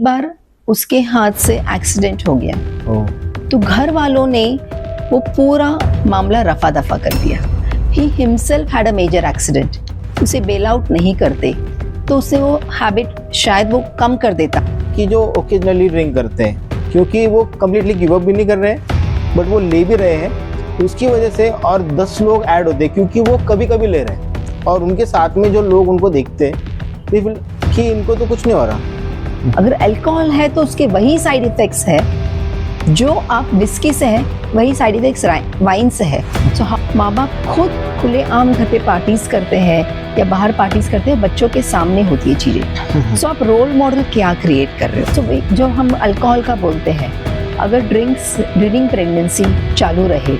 बार उसके हाथ से एक्सीडेंट हो गया, तो घर वालों ने वो पूरा मामला रफा दफा कर दिया। He himself had a major accident, उसे बेल आउट नहीं करते तो उसे वो हैबिट शायद वो कम कर देता। कि जो ओकेजनली ड्रिंक करते हैं, क्योंकि वो कम्प्लीटली गिव अप भी नहीं कर रहे हैं बट वो ले भी रहे हैं, उसकी वजह से और 10 लोग ऐड होते हैं क्योंकि वो कभी कभी ले रहे हैं और उनके साथ में जो लोग उनको देखते हैं कि इनको तो कुछ नहीं हो रहा। अगर अल्कोहल है तो उसके वही साइड इफेक्ट्स है जो आप विस्की से है, वही साइड इफेक्ट्स वाइन से है। तो माँ बाप खुद खुले आम घर पे पार्टीज करते हैं या बाहर पार्टीज करते हैं, बच्चों के सामने होती है चीजें। सो आप रोल मॉडल क्या क्रिएट कर रहे हो? सो जो हम अल्कोहल का बोलते हैं, अगर ड्रिंकिंग प्रेगनेंसी चालू रहे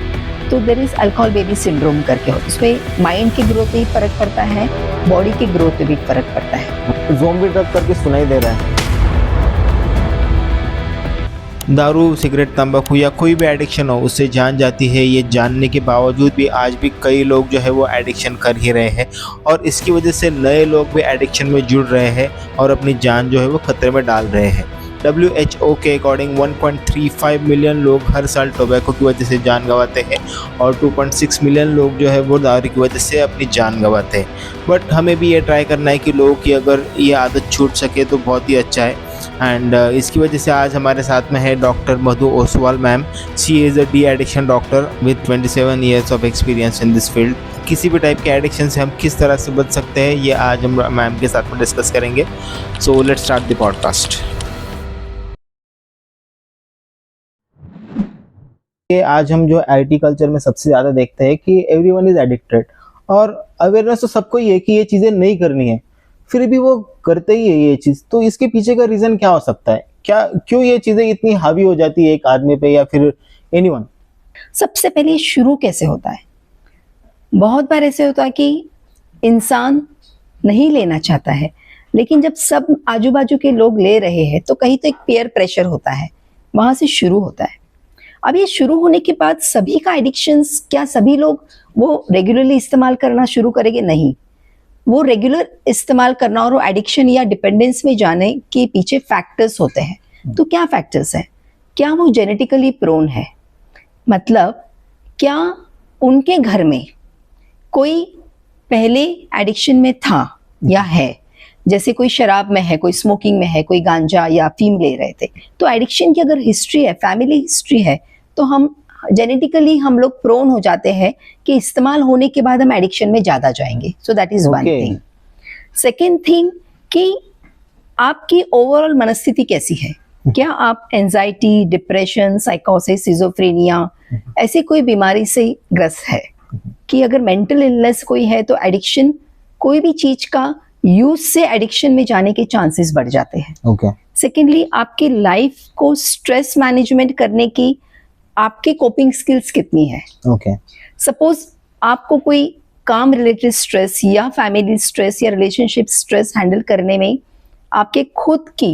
तो there is alcohol baby syndrome करके होता है। उसमें माइंड की ग्रोथ में भी फर्क पड़ता है, बॉडी की ग्रोथ में भी फर्क पड़ता है। ज़ोंबी ड्रग करके सुनाई दे रहा है। दारू, सिगरेट, तंबाकू या कोई भी एडिक्शन हो उससे जान जाती है, ये जानने के बावजूद भी आज भी कई लोग जो है वो एडिक्शन कर ही रहे हैं और इसकी वजह से नए लोग भी एडिक्शन में जुड़ रहे हैं और अपनी जान जो है वो खतरे में डाल रहे हैं। WHO के अकॉर्डिंग 1.35 मिलियन लोग हर साल टोबैको की वजह से जान गंवाते हैं और 2.6 मिलियन लोग जो है वो दारू की वजह से अपनी जान गंवाते हैं। बट हमें भी ये ट्राई करना है कि लोगों की अगर ये आदत छूट सके तो बहुत ही अच्छा है। एंड इसकी वजह से आज हमारे साथ में है doctor Madhu Oswal ma'am. She is a de addiction doctor with 27 years of experience in this field. किसी भी टाइप के एडिक्शन से हम किस तरह से बच सकते हैं ये आज हम मैम के साथ में डिस्कस करेंगे। So let's start the podcast. आज हम जो IT कल्चर में सबसे ज़्यादा देखते हैं कि एवरीवन इज़ एडिक्टेड और अवेयरनेस तो सबको ही है कि ये चीज़ें नहीं करनी है, फिर भी वो करते ही है ये चीज़। तो इसके पीछे का रीज़न क्या हो सकता है? क्यों ये चीज़ें इतनी हावी हो जाती है एक आदमी पे या फिर एनीवन? सबसे पहले शुरू कैसे होता है? बहुत बार ऐसे होता है कि इंसान नहीं लेना चाहता है, लेकिन जब सब आजू बाजू के लोग ले रहे हैं तो कहीं तो एक पीयर प्रेशर होता है, वहां से शुरू होता है। अब ये शुरू होने के बाद सभी का एडिक्शंस, क्या सभी लोग वो रेगुलरली इस्तेमाल करना शुरू करेंगे? नहीं। वो रेगुलर इस्तेमाल करना और वो एडिक्शन या डिपेंडेंस में जाने के पीछे फैक्टर्स होते हैं। तो क्या फैक्टर्स हैं? क्या वो जेनेटिकली प्रोन है? मतलब क्या उनके घर में कोई पहले एडिक्शन में था या है? जैसे कोई शराब में है, कोई स्मोकिंग में है, कोई गांजा या अफीम ले रहे थे, तो एडिक्शन की अगर हिस्ट्री है, फैमिली हिस्ट्री है, तो हम जेनेटिकली हम लोग प्रोन हो जाते हैं कि इस्तेमाल होने के बाद हम एडिक्शन में ज्यादा जाएंगे। सो that is one thing. Second thing कि आपकी ओवरऑल मनस्थिति कैसी है? क्या आप एंजाइटी, डिप्रेशन, साइकोसिस, सिजोफ्रेनिया ऐसी कोई बीमारी से ग्रस्त है? कि अगर मेंटल इलनेस कोई है तो एडिक्शन, कोई भी चीज का यूज से एडिक्शन में जाने के चांसेस बढ़ जाते हैं। सेकेंडली, आपकी लाइफ को स्ट्रेस मैनेजमेंट करने की आपकी कोपिंग स्किल्स कितनी है? सपोज आपको कोई काम रिलेटेड स्ट्रेस या फैमिली स्ट्रेस या रिलेशनशिप स्ट्रेस हैंडल करने में आपके खुद की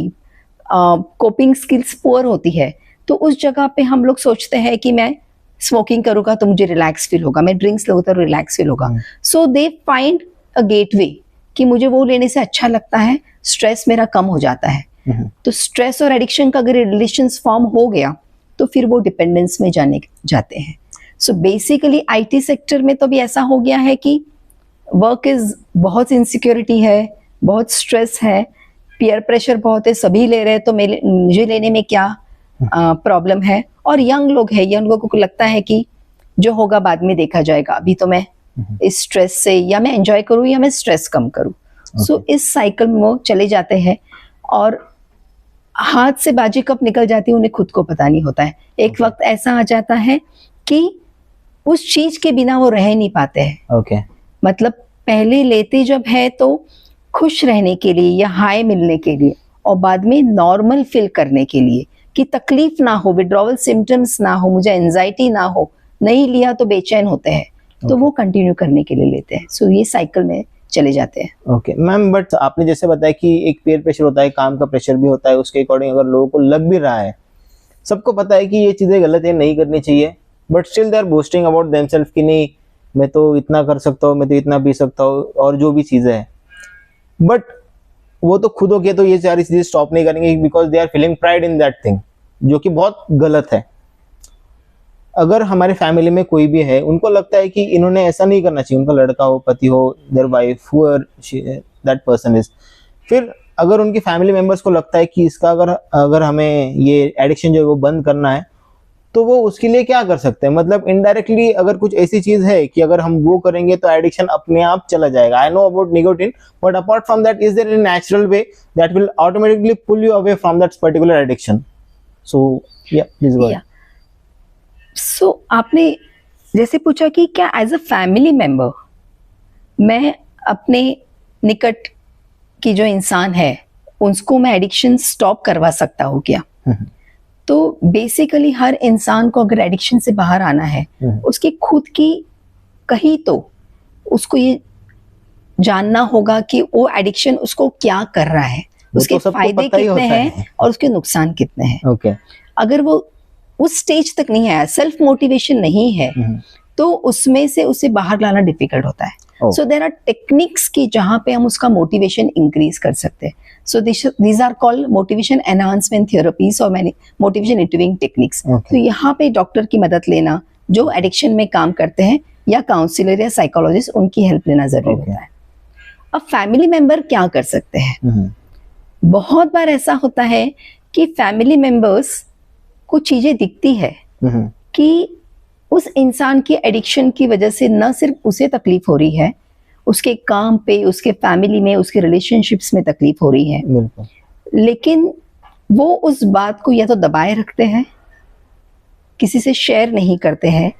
कोपिंग स्किल्स पुअर होती है, तो उस जगह पे हम लोग सोचते हैं कि मैं स्मोकिंग करूंगा तो मुझे रिलैक्स फील होगा, मैं ड्रिंक्स लूंगा तो रिलैक्स फील होगा। सो दे फाइंड अ गेटवे कि मुझे वो लेने से अच्छा लगता है, स्ट्रेस मेरा कम हो जाता है। तो स्ट्रेस और एडिक्शन का अगर रिलेशंस फॉर्म हो गया तो फिर वो डिपेंडेंस में जाते हैं। सो बेसिकली IT सेक्टर में तो भी ऐसा हो गया है कि वर्क इज, बहुत इनसिक्योरिटी है, बहुत स्ट्रेस है, पीयर प्रेशर बहुत है, सभी ले रहे हैं तो मुझे लेने में क्या प्रॉब्लम है? और यंग लोग हैं, यंग लोगों को लगता है कि जो होगा बाद में देखा जाएगा, अभी तो मैं इस स्ट्रेस से या मैं एंजॉय करूं या मैं स्ट्रेस कम करूं। सो इस साइकिल में वो चले जाते हैं और हाथ से बाजी कब निकल जाती है उन्हें खुद को पता नहीं होता है। एक वक्त ऐसा आ जाता है कि उस चीज के बिना वो रह नहीं पाते हैं। मतलब पहले लेते जब है तो खुश रहने के लिए या हाई मिलने के लिए, और बाद में नॉर्मल फील करने के लिए कि तकलीफ ना हो, विड्रॉवल सिम्टम्स ना हो, मुझे एंजाइटी ना हो, नहीं लिया तो बेचैन होते हैं, तो वो कंटिन्यू करने के लिए लेते हैं। सो ये साइकिल में चले जाते हैं। मैम, बट आपने जैसे बताया कि एक पीयर प्रेशर होता है, काम का प्रेशर भी होता है, उसके अकॉर्डिंग अगर लोगों को लग भी रहा है, सबको पता है कि ये चीजें गलत है, नहीं करनी चाहिए, but still they are boasting about themselves कि नहीं मैं तो इतना कर सकता हूँ, मैं तो इतना पी सकता हूँ और जो भी चीजें हैं। बट वो तो खुद हो के तो ये सारी चीजें स्टॉप नहीं करेंगे because they are feeling pride in that thing, जो कि बहुत गलत है। अगर हमारे फैमिली में कोई भी है, उनको लगता है कि इन्होंने ऐसा नहीं करना चाहिए, उनका लड़का हो, पति हो, their wife, whoever that person is, फिर अगर उनकी फैमिली मेंबर्स को लगता है कि इसका अगर हमें ये एडिक्शन जो है वो बंद करना है, तो वो उसके लिए क्या कर सकते हैं? मतलब इनडायरेक्टली अगर कुछ ऐसी चीज है कि अगर हम वो करेंगे तो एडिक्शन अपने आप चला जाएगा। I know about nicotine, but apart from that is there a natural way that will automatically pull you away from that particular addiction? So yeah please गो। सो आपने जैसे पूछा कि क्या एज अ फैमिली मेंबर मैं अपने निकट की जो इंसान है उसको मैं एडिक्शन स्टॉप करवा सकता हूँ क्या? तो बेसिकली हर इंसान को अगर एडिक्शन से बाहर आना है, उसकी खुद की कहीं तो उसको ये जानना होगा कि वो एडिक्शन उसको क्या कर रहा है, उसके फायदे कितने हैं और उसके नुकसान कितने हैं। ओके। अगर वो उस स्टेज तक नहीं आया, सेल्फ मोटिवेशन नहीं है, तो उसमें से उसे बाहर लाना डिफिकल्ट होता है। सो देयर आर टेक्निक्स की जहां पे हम उसका मोटिवेशन इंक्रीज कर सकते हैं। So these are called motivation enhancement therapies और मोटिवेशन इंटरव्यूइंग टेक्निक्स। तो यहाँ पे डॉक्टर की मदद लेना, जो एडिक्शन में काम करते हैं, या काउंसलर या साइकोलॉजिस्ट, उनकी हेल्प लेना जरूरी होता है। अब फैमिली मेंबर क्या कर सकते हैं? बहुत बार ऐसा होता है कि फैमिली मेंबर्स को चीजें दिखती है कि उस इंसान की एडिक्शन की वजह से न सिर्फ उसे तकलीफ हो रही है, उसके काम पे, उसके फैमिली में, उसके रिलेशनशिप्स में तकलीफ हो रही है, लेकिन वो उस बात को या तो दबाए रखते हैं, किसी से शेयर नहीं करते हैं,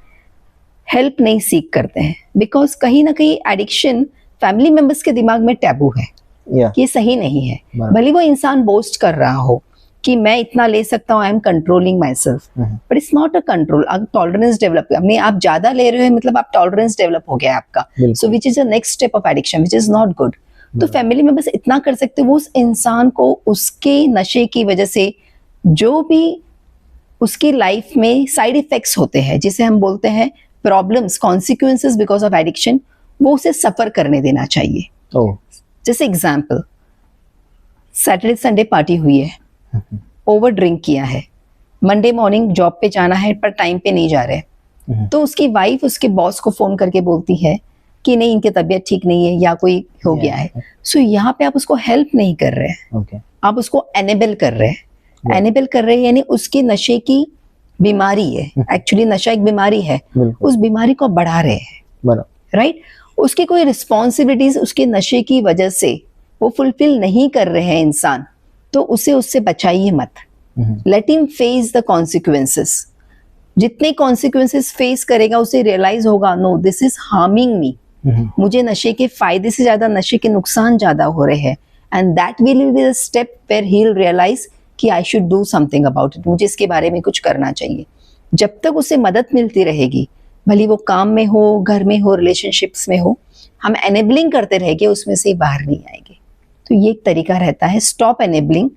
हेल्प नहीं सीख करते हैं, बिकॉज कहीं ना कहीं एडिक्शन फैमिली मेंबर्स के दिमाग में टैबू है कि ये सही नहीं है। भले वो इंसान बोस्ट कर रहा हो कि मैं इतना ले सकता हूँ, I am controlling my self, but it's not a control. अब टॉलरेंस डेवलप, अपने आप ज्यादा ले रहे हो मतलब आप टॉलरेंस डेवलप हो गया आपका, so which is a next step of addiction, which is not good. तो फैमिली में बस इतना कर सकते हो, वो उस इंसान को उसके नशे की वजह से जो भी उसकी लाइफ में साइड इफेक्ट्स होते हैं, जिसे हम बोलते हैं problems, consequences because of addiction, वो उसे सफर करने देना चाहिए। जैसे एग्जाम्पल, सैटरडे संडे पार्टी हुई है, ओवर ड्रिंक किया है, मंडे मॉर्निंग जॉब पे जाना है पर टाइम पे नहीं जा रहे, तो उसकी वाइफ उसके बॉस को फोन करके बोलती है कि नहीं, इनकी तबीयत ठीक नहीं है या कोई हो गया है। सो यहाँ पे आप उसको हेल्प नहीं कर रहे हैं, आप उसको एनेबल कर रहे हैं। एनेबल कर रहे हैं यानी उसकी नशे की बीमारी है, एक्चुअली नशा एक बीमारी है, उस बीमारी को बढ़ा रहे हैं, राइट? उसकी कोई रिस्पॉन्सिबिलिटीज उसके नशे की वजह से वो फुलफिल नहीं कर रहे हैं इंसान, तो उसे उससे बचाइए मत। Let him face the consequences. जितने कॉन्सिक्वेंसेस फेस करेगा उसे रियलाइज होगा, नो दिस इज हार्मिंग मी, मुझे नशे के फायदे से ज्यादा नशे के नुकसान ज्यादा हो रहे हैं, and that will be the step where he will realise कि I should do something about it, मुझे इसके बारे में कुछ करना चाहिए। जब तक उसे मदद मिलती रहेगी, भले वो काम में हो, घर में हो, रिलेशनशिप्स में हो, हम एनेबलिंग करते रहेंगे, उसमें से बाहर नहीं आएंगे। तो ये एक तरीका रहता है, stop enabling,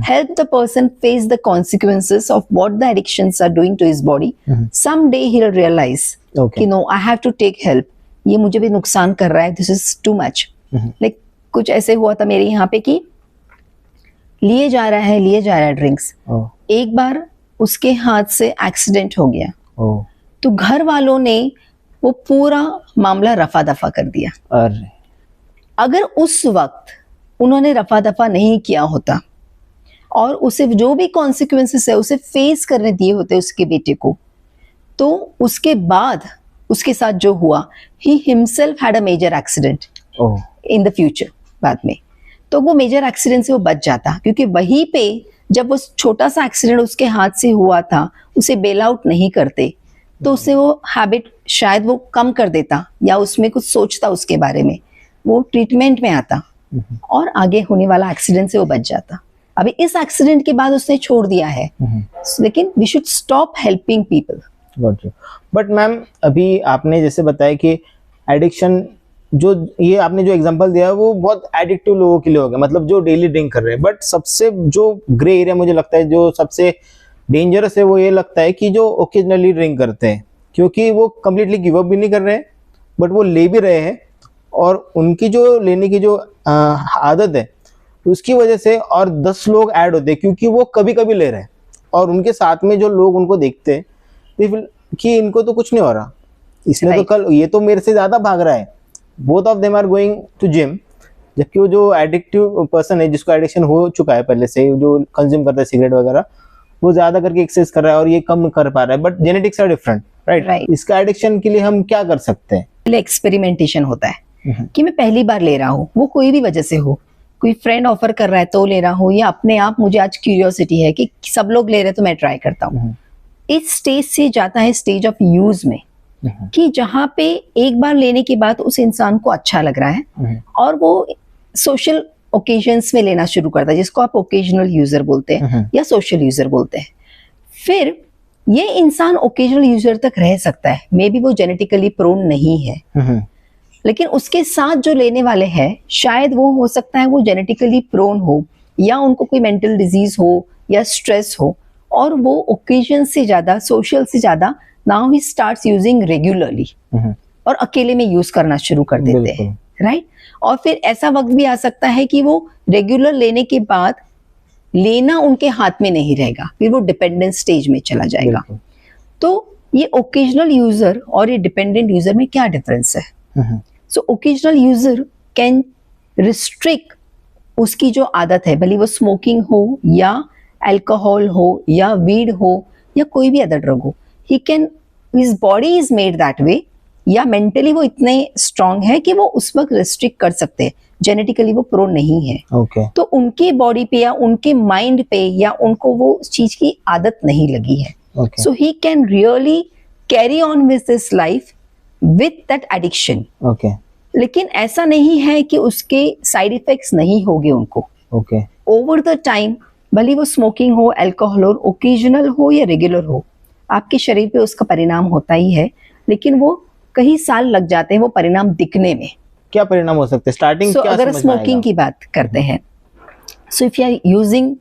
help the person face the consequences of what the addictions are doing to his body. Someday he'll realize कि no, I have to take help, ये मुझे भी नुकसान कर रहा है, this is too much. Like कुछ ऐसे हुआ था मेरे यहाँ पे कि लिए जा रहा है ड्रिंक्स, एक बार उसके हाथ से एक्सीडेंट हो गया, तो घर वालों ने वो पूरा मामला रफा दफा कर दिया। अगर उस वक्त उन्होंने रफा दफा नहीं किया होता और उसे जो भी कॉन्सिक्वेंसेस है उसे फेस करने दिए होते उसके बेटे को, तो उसके बाद उसके साथ जो हुआ, he himself had a major accident in the future बाद में, तो वो मेजर एक्सीडेंट से वो बच जाता, क्योंकि वहीं पे जब वो छोटा सा एक्सीडेंट उसके हाथ से हुआ था, उसे बेल आउट नहीं करते, तो उसे वो हैबिट शायद वो कम कर देता या उसमें कुछ सोचता उसके बारे में, वो ट्रीटमेंट में आता और आगे होने वाला एक्सीडेंट से वो बच जाता। अभी इस एक्सीडेंट के बाद उसने छोड़ दिया है, लेकिन we should stop helping people. But ma'am, अभी आपने जैसे बताया कि एडिक्शन, जो ये आपने जो एग्जांपल दिया है वो बहुत एडिक्टिव लोगों के लिए हो गया, मतलब जो डेली ड्रिंक कर रहे हैं। बट सबसे जो ग्रे एरिया मुझे लगता है जो सबसे डेंजरस है, वो ये लगता है कि जो ओकेजनली ड्रिंक करते हैं, क्योंकि वो कम्प्लीटली गिव अप भी नहीं कर रहे हैं, बट वो ले भी रहे हैं, और उनकी जो लेने की जो आदत है उसकी वजह से और 10 लोग ऐड होते हैं क्योंकि वो कभी कभी ले रहे हैं और उनके साथ में जो लोग उनको देखते हैं they feel कि इनको तो कुछ नहीं हो रहा, इसने तो Right. कल ये तो मेरे से ज्यादा भाग रहा है, both of them are going to gym. जबकि वो जो एडिक्टिव पर्सन है जिसको एडिक्शन हो चुका है पहले से, जो कंज्यूम करता है सिगरेट वगैरह, वो ज्यादा करके एक्सरसाइज कर रहा है और ये कम कर पा रहा है, but genetics are different, right. Right. इसका एडिक्शन के लिए हम क्या कर सकते हैं? पहले एक्सपेरिमेंटेशन होता है कि मैं पहली बार ले रहा हूँ, वो कोई भी वजह से हो, कोई फ्रेंड ऑफर कर रहा है तो ले रहा हूँ, या अपने आप मुझे आज क्यूरियोसिटी है कि सब लोग ले रहे हैं तो मैं ट्राई करता हूँ। इस स्टेज से जाता है स्टेज ऑफ यूज में, कि जहाँ पे एक बार लेने के बाद उस इंसान को अच्छा लग रहा है और वो सोशल ओकेजन्स में लेना शुरू करता है, जिसको आप ओकेजनल यूजर बोलते हैं या सोशल यूजर बोलते हैं। फिर ये इंसान ओकेजनल यूजर तक रह सकता है, मे बी वो जेनेटिकली प्रोन नहीं है, लेकिन उसके साथ जो लेने वाले हैं शायद वो हो सकता है वो जेनेटिकली प्रोन हो, या उनको कोई मेंटल डिजीज हो या स्ट्रेस हो, और वो ओकेजन से ज्यादा, सोशल से ज्यादा now he starts using regularly और अकेले में यूज करना शुरू कर देते हैं, राइट। और फिर ऐसा वक्त भी आ सकता है कि वो रेगुलर लेने के बाद लेना उनके हाथ में नहीं रहेगा, फिर वो डिपेंडेंट स्टेज में चला जाएगा। तो ये ओकेजनल यूजर और ये डिपेंडेंट यूजर में क्या डिफरेंस है? सो ओकेजनल यूजर कैन रिस्ट्रिक्ट उसकी जो आदत है, भले वो स्मोकिंग हो या अल्कोहल हो या वीड हो या कोई भी अदर ड्रग हो, he can, his body is made that way, या मेंटली वो इतने स्ट्रांग है कि वो उस वक्त रिस्ट्रिक्ट कर सकते हैं, जेनेटिकली वो प्रो नहीं है। तो उनके बॉडी पे या उनके माइंड पे या उनको वो उस चीज की आदत नहीं लगी है, so he can really carry on with this life with that addiction. लेकिन ऐसा नहीं है कि उसके साइड इफेक्ट्स नहीं होंगे उनको। ओवर द टाइम, भले वो स्मोकिंग हो, अल्कोहल हो, ओकेजनल हो या रेगुलर हो, आपके शरीर पे उसका परिणाम होता ही है, लेकिन वो कई साल लग जाते हैं वो परिणाम दिखने में। क्या परिणाम हो सकते हैं स्टार्टिंग? So, अगर स्मोकिंग की बात करते हैं, so if you are using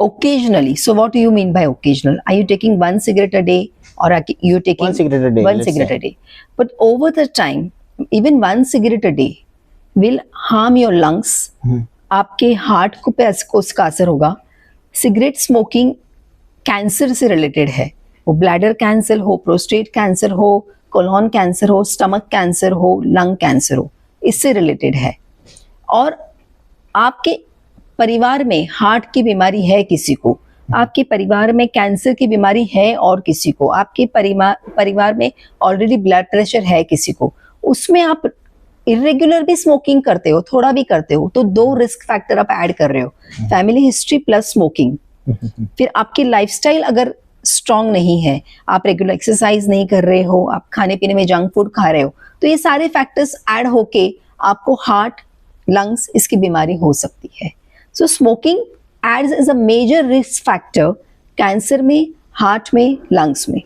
occasionally, so what do you mean by occasional? Are you taking one cigarette a day, or are you taking one cigarette a day? One cigarette a day. But over the time, even one cigarette a day will harm your lungs. आपके heart को उसका असर होगा। Cigarette smoking cancer से related है, वो bladder cancer हो, prostate cancer हो, कोलोन कैंसर हो, स्टमक कैंसर हो, लंग कैंसर हो, इससे रिलेटेड है। और आपके परिवार में हार्ट की बीमारी है किसी को, आपके परिवार में कैंसर की बीमारी है और किसी को, आपके परिवार में ऑलरेडी ब्लड प्रेशर है किसी को, उसमें आप इरेगुलर भी स्मोकिंग करते हो, थोड़ा भी करते हो, तो 2 रिस्क फैक्टर आप ऐड कर रहे हो, फैमिली हिस्ट्री प्लस स्मोकिंग। फिर आपकी लाइफस्टाइल अगर स्ट्रांग नहीं है, आप रेगुलर एक्सरसाइज नहीं कर रहे हो, आप खाने पीने में जंक फूड खा रहे हो, तो ये सारे फैक्टर्स ऐड होके आपको हार्ट, लंग्स, इसकी बीमारी हो सकती है। So smoking adds as a major risk factor cancer में, हार्ट में, लंग्स में।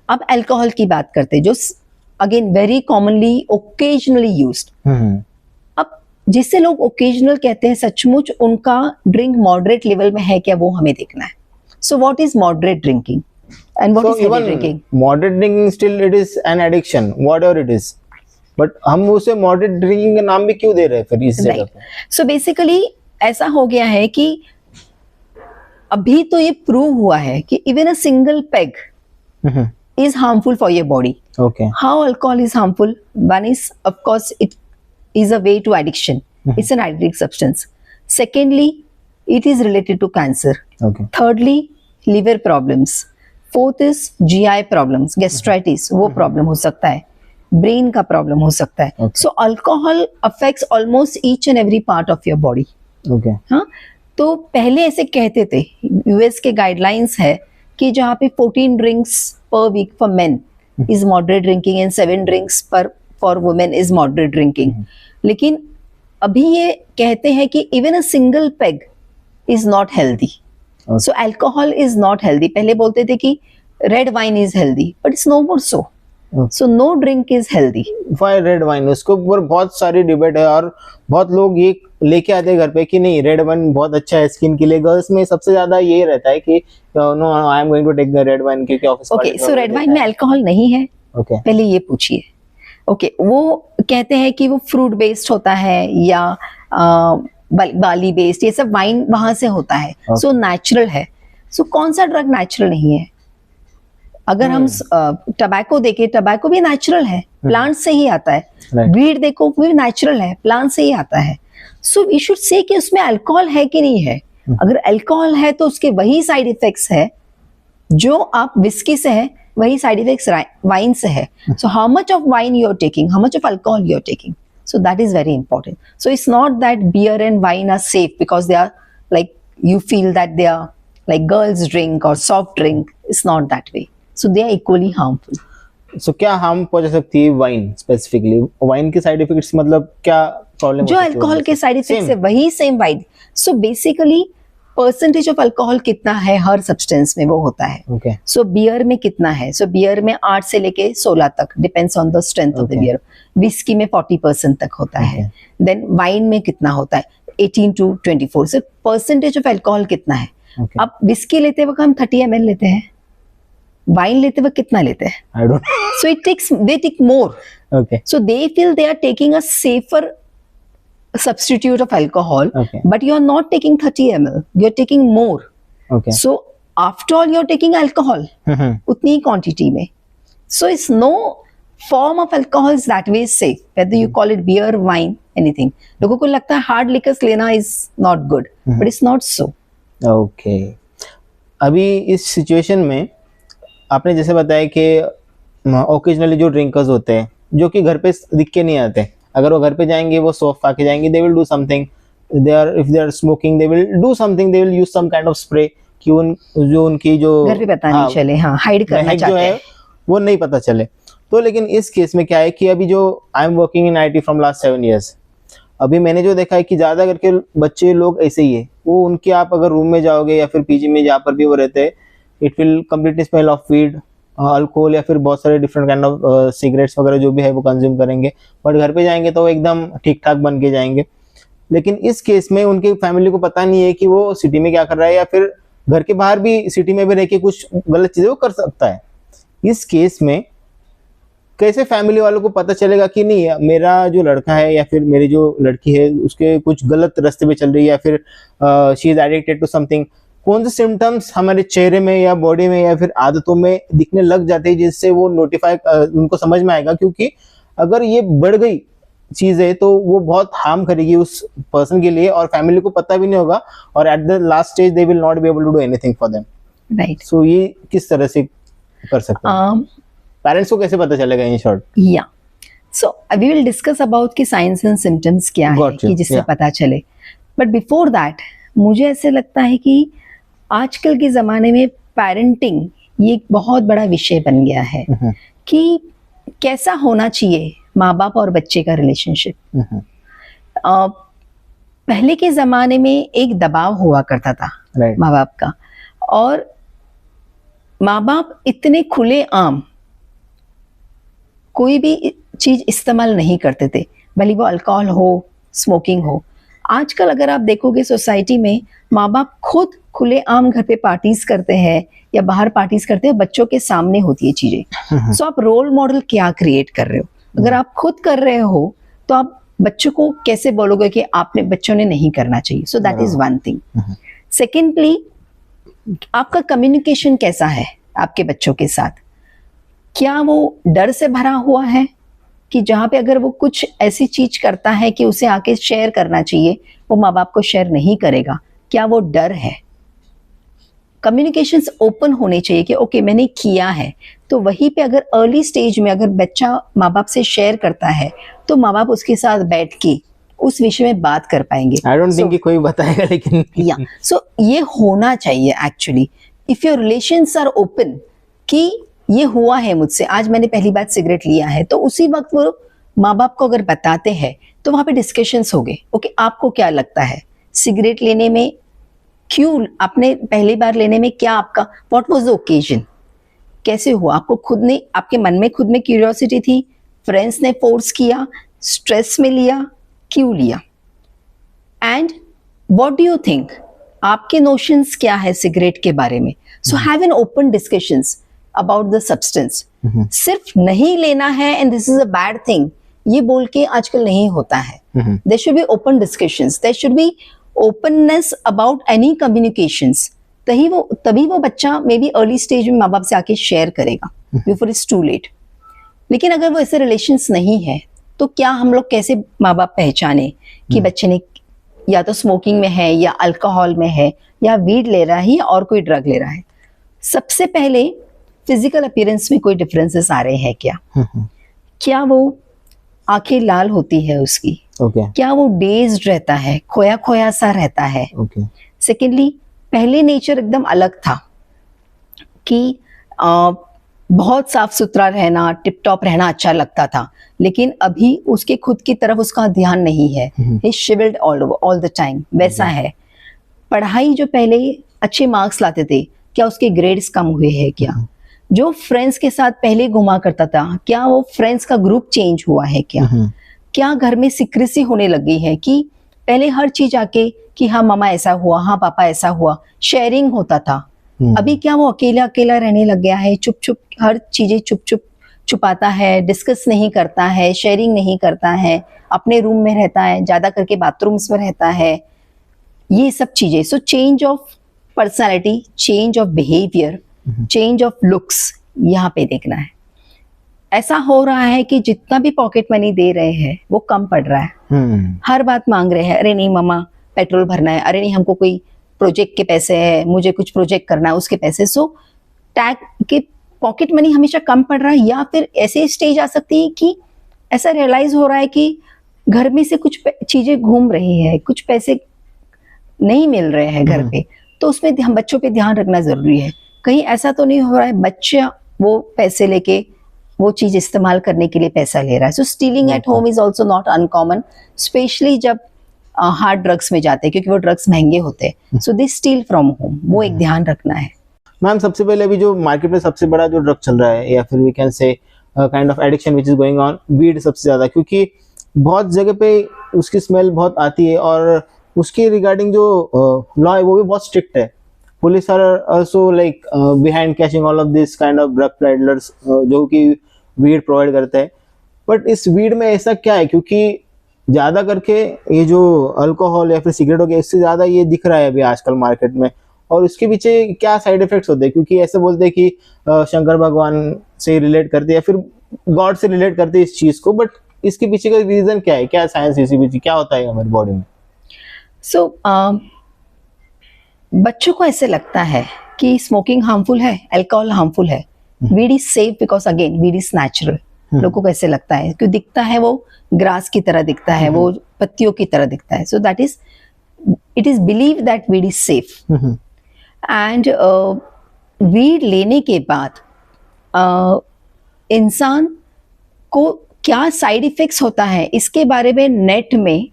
अब अल्कोहल की बात करते हैं, जो again very commonly occasionally used. अब जिससे लोग ओकेजनल कहते हैं, सचमुच उनका ड्रिंक मॉडरेट लेवल में है क्या, वो हमें देखना है। So what is moderate drinking and what is heavy drinking? Moderate drinking still it is an addiction, whatever it is, but हम उसे मॉडरेट ड्रिंकिंग का नाम भी क्यों दे रहे हैं फिर इस जगह पे? सो बेसिकली ऐसा हो गया है कि अभी तो ये प्रूव हुआ है कि even a single peg is harmful for your body. How alcohol is harmful? One is, of course, it is a way to addiction. It's an addictive substance. Secondly, it is related to cancer. Thirdly, liver problems. Fourth is GI problems, gastritis, वो problem हो सकता है, brain का problem हो सकता है. So alcohol affects almost each and every part of your body. हाँ, तो पहले ऐसे कहते थे, यूएस के गाइडलाइंस है कि जहाँ पे 14 drinks per week for men is moderate drinking and 7 drinks for women is moderate drinking. लेकिन अभी ये कहते हैं कि even a single peg is not healthy. So alcohol is not healthy. पहले बोलते थे कि red wine is healthy, but it's no more so. So no drink is healthy. Why red wine? उसके ऊपर बहुत सारी डिबेट है और बहुत लोग ये लेके आते हैं घर पे कि नहीं रेड वाइन बहुत अच्छा है स्किन के लिए। गर्ल्स में सबसे ज्यादा यही रहता है कि no I am going to take the red wine क्योंकि office okay. So red wine में अल्कोहल नहीं है, पहले ये पूछिए। ओके, वो कहते हैं कि वो फ्रूट बेस्ड होता है या बाली बेस्ड, ये सब वाइन वहां से होता है, सो नेचुरल है। सो कौन सा ड्रग नेचुरल नहीं है? अगर हम टबैको देखें, टबैको भी नेचुरल है, प्लांट से ही आता है। वीड देखो, वो भी नेचुरल है, प्लांट से ही आता है। सो वी शुड से कि उसमें अल्कोहल है कि नहीं है। अगर अल्कोहल है तो उसके वही साइड इफेक्ट्स है जो आप विस्की से है, वही साइड इफेक्ट्स वाइन से है। So how much of wine you are taking, how much of alcohol you are taking, so that is very important. So it's not that beer and wine are safe because they are like, you feel that they are like girls drink or soft drink. It's not that way. So they are equally harmful. So क्या harm पहुंचा सकती है wine specifically? Wine के side effects मतलब क्या problem? जो alcohol के side effects है वही same wine. So basically percentage of alcohol कितना है हर सब्सटेंस में वो होता है। Okay. सो बियर में कितना है? सो बियर में 8 से लेके 16 तक, depends on the strength of the beer. Whisky में 40% तक होता है। देन वाइन में कितना होता है? 18 to 24। So percentage of alcohol कितना है? Okay. अब विस्की लेते वक्त हम 30 ml लेते हैं, वाइन लेते वक्त कितना लेते हैं? I don't know. So they take more. Okay. So they feel they are taking a safer substitute of alcohol, Okay. but you are not taking 30 ml, you are taking more. Okay. So after all you are taking alcohol उतनी ही quantity में. So it's no form of alcohol is that way safe, whether you call it beer, wine, anything. लोगों को लगता है hard liquors लेना is not good, but it's not so. Okay. अभी इस situation में आपने जैसे बताया कि ओकेजनली जो ड्रिंकर्स होते हैं जो कि घर पे दिख के नहीं आते, अगर वो घर पे जाएंगे वो सॉफ्ट खा के जाएंगे, they will do something, if they are smoking they will do something, they will use some kind of spray कि उनकी जो घर पे पता नहीं चले, हाँ हाइड करना चाहते हैं, वो नहीं पता चले। तो लेकिन इस केस में क्या है कि अभी जो I am working in IT from last 7 years, अभी मैंने जो देखा है कि ज्यादा करके बच्चे लोग ऐसे ही है, वो उनके आप अगर रूम में जाओगे या फिर पीजी में जहाँ पर भी वो रहते हैं, it will completely smell of weed, alcohol या फिर बहुत सारे डिफरेंट काइंड ऑफ सिगरेट्स वगैरह जो भी है वो कंज्यूम करेंगे, बट घर पे जाएंगे तो वो एकदम ठीक ठाक बन के जाएंगे। लेकिन इस केस में उनकी फैमिली को पता नहीं है कि वो सिटी में क्या कर रहा है या फिर घर के बाहर भी सिटी में भी रह के कुछ गलत चीजें वो कर सकता है। इस केस में कैसे फैमिली वालों को पता चलेगा कि नहीं मेरा जो लड़का है या फिर मेरी जो लड़की है उसके कुछ गलत रास्ते पे चल रही है या फिर she is addicted to something? कौन से सिम्टम्स हमारे चेहरे में या बॉडी में या फिर आदतों में दिखने लग जाते हैं जिससे वो नोटिफाई उनको समझ में आएगा? क्योंकि अगर ये बढ़ गई चीज है तो वो बहुत हार्म करेगी उस पर्सन के लिए और फैमिली को पता भी नहीं होगा और at the last stage they will not be able to do anything for them. Right. So ये किस तरह से कर सकते हैं? पेरेंट्स को कैसे पता चलेगा इन शॉर्ट? या so we will discuss about कि साइंस एंड सिम्टम्स क्या है कि जिससे पता चले, बट बिफोर दैट मुझे ऐसे लगता है कि आजकल के ज़माने में पेरेंटिंग ये एक बहुत बड़ा विषय बन गया है कि कैसा होना चाहिए माँ बाप और बच्चे का रिलेशनशिप। पहले के ज़माने में एक दबाव हुआ करता था माँ बाप का, और माँ बाप इतने खुले आम कोई भी चीज़ इस्तेमाल नहीं करते थे, भले वो अल्कोहल हो, स्मोकिंग हो। आजकल अगर आप देखोगे सोसाइटी में माँ बाप खुद खुले आम घर पे पार्टीज करते हैं या बाहर पार्टीज करते हैं, बच्चों के सामने होती है चीजें। सो आप रोल मॉडल क्या क्रिएट कर रहे हो? अगर आप खुद कर रहे हो तो आप बच्चों को कैसे बोलोगे कि आपने बच्चों ने नहीं करना चाहिए? सो that is one thing. Secondly, आपका कम्युनिकेशन कैसा है आपके बच्चों के साथ? क्या वो डर से भरा हुआ है कि जहाँ पे अगर वो कुछ ऐसी चीज करता है कि उसे आके शेयर करना चाहिए वो माँ बाप को शेयर नहीं करेगा? क्या वो डर है? कम्युनिकेशंस ओपन होने चाहिए कि ओके मैंने किया है, तो वहीं पे अगर अर्ली स्टेज में अगर बच्चा माँ बाप से शेयर करता है तो माँ बाप उसके साथ बैठ के उस विषय में बात कर पाएंगे। आई डोंट थिंक कि कोई बताएगा, लेकिन या सो ये होना चाहिए actually. If your relations are open कि ये हुआ है मुझसे, आज मैंने पहली बार सिगरेट लिया है, तो उसी वक्त वो माँ बाप को अगर बताते हैं तो वहां पे डिस्कशंस हो गए। ओके आपको क्या लगता है सिगरेट लेने में, क्यों आपने पहली बार लेने में क्या आपका व्हाट वाज द ओकेजन, कैसे हुआ? आपको खुद ने, आपके मन में खुद में क्यूरियोसिटी थी, फ्रेंड्स ने फोर्स किया, स्ट्रेस में लिया, क्यों लिया? And what do you think, आपके नोशंस क्या है सिगरेट के बारे में? So have an open discussions about the substance. सिर्फ नहीं लेना है and this is a bad thing, ये बोल के आजकल नहीं होता है. There should be open discussions. There should be openness about any communications. तभी वो बच्चा मे बी अर्ली स्टेज में माँ बाप से आके शेयर करेगा बिफोर इट्स टू लेट. लेकिन अगर वो ऐसे रिलेशंस नहीं है तो क्या हम लोग कैसे माँ बाप पहचाने कि बच्चे ने या तो स्मोकिंग में है या अल्कोहल में है या वीड ले रहा है या और कोई ड्रग ले रहा है. सबसे पहले फिजिकल अपीयरेंस में कोई डिफरेंसेस आ रहे हैं क्या? क्या वो आंखें लाल होती है उसकी? क्या वो डेज्ड रहता है, खोया खोया सा रहता है? सेकेंडली, पहले नेचर एकदम अलग था कि बहुत साफ सुथरा रहना, टिप टॉप रहना अच्छा लगता था, लेकिन अभी उसके खुद की तरफ उसका ध्यान नहीं है. ही शिवेल्ड ऑल द टाइम. वैसा है. पढ़ाई जो पहले अच्छे मार्क्स लाते थे, क्या उसके ग्रेड्स कम हुए हैं क्या? जो फ्रेंड्स के साथ पहले घुमा करता था, क्या वो फ्रेंड्स का ग्रुप चेंज हुआ है क्या? क्या घर में सीक्रेसी होने लगी है कि पहले हर चीज आके कि हाँ मामा ऐसा हुआ, हाँ पापा ऐसा हुआ, शेयरिंग होता था. अभी क्या वो अकेला अकेला रहने लग गया है, चुप चुप हर चीजें चुप चुप छुपाता है, डिस्कस नहीं करता है, शेयरिंग नहीं करता है, अपने रूम में रहता है, ज्यादा करके बाथरूम्स में रहता है, ये सब चीजें. So change of personality, change of behaviour, change of looks यहाँ पे देखना है. ऐसा हो रहा है कि जितना भी पॉकेट मनी दे रहे हैं वो कम पड़ रहा है. हर बात मांग रहे हैं. अरे नहीं मामा पेट्रोल भरना है, अरे नहीं हमको कोई प्रोजेक्ट के पैसे है, मुझे कुछ प्रोजेक्ट करना है उसके पैसे. सो टैग के पॉकेट मनी हमेशा कम पड़ रहा है. या फिर ऐसे स्टेज आ सकती है कि ऐसा रियलाइज हो रहा है कि घर में से कुछ चीजें घूम रही है, कुछ पैसे नहीं मिल रहे हैं घर पे, तो उसमें हम बच्चों पे ध्यान रखना जरूरी है. कहीं ऐसा तो नहीं हो रहा है बच्चा वो पैसे लेके वो चीज इस्तेमाल करने के लिए पैसा ले रहा है. So stealing at home is also not uncommon, specially जब हार्ड ड्रग्स में जाते हैं, क्योंकि वो ड्रग्स महंगे होते हैं. So they steal from home. वो एक ध्यान रखना है. मैम, सबसे पहले अभी जो मार्केट में सबसे बड़ा जो ड्रग चल रहा है, या फिर we can say kind of addiction which is going on, weed सबसे ज्यादा, क्योंकि बहुत जगह पे उसकी स्मेल बहुत आती है और उसके रिगार्डिंग जो लॉ है वो भी बहुत स्ट्रिक्ट है. Police are also like behind catching all of this kind of drug peddlers जो कि वीड प्रोवाइड करते हैं. बट इस वीड में ऐसा क्या है, क्योंकि ज्यादा करके ये जो अल्कोहल या फिर सिगरेट हो गया, इससे ज्यादा ये दिख रहा है अभी आजकल मार्केट में, और उसके पीछे क्या साइड इफेक्ट्स होते हैं? क्योंकि ऐसे बोलते हैं कि शंकर भगवान से रिलेट करते हैं या फिर गॉड से रिलेट करते हैं इस चीज को, बट इसके पीछे का रीजन क्या है? क्या साइंस इसके पीछे क्या होता है हमारी बॉडी में? सो बच्चों को ऐसे लगता है कि स्मोकिंग हार्मफुल है, अल्कोहल हार्मफुल है, weed is safe because again weed is natural. लोगों को ऐसे लगता है कि दिखता है वो ग्रास की तरह दिखता है, वो पत्तियों की तरह दिखता है. सो that is it is believe that weed is safe. And weed लेने के बाद इंसान को क्या साइड इफेक्ट्स होता है इसके बारे में नेट में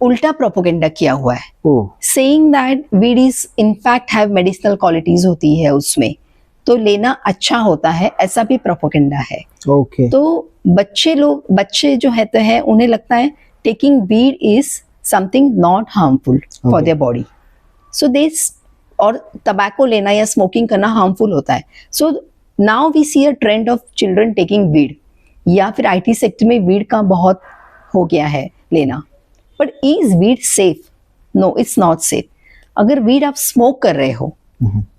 उल्टा प्रोपोगेंडा किया हुआ है, saying that weed is in fact have medicinal qualities होती है उसमें, तो लेना अच्छा होता है, ऐसा भी प्रोपोगेंडा है. तो बच्चे जो है तो है उन्हें लगता है taking weed is something not harmful for their body. So this, और तंबाकू लेना या स्मोकिंग करना हार्मफुल होता है. So now we see a trend of children taking weed, या फिर आईटी सेक्टर में वीड का बहुत हो गया है लेना. But is weed safe? No, it's not safe. अगर वीड आप स्मोक कर रहे हो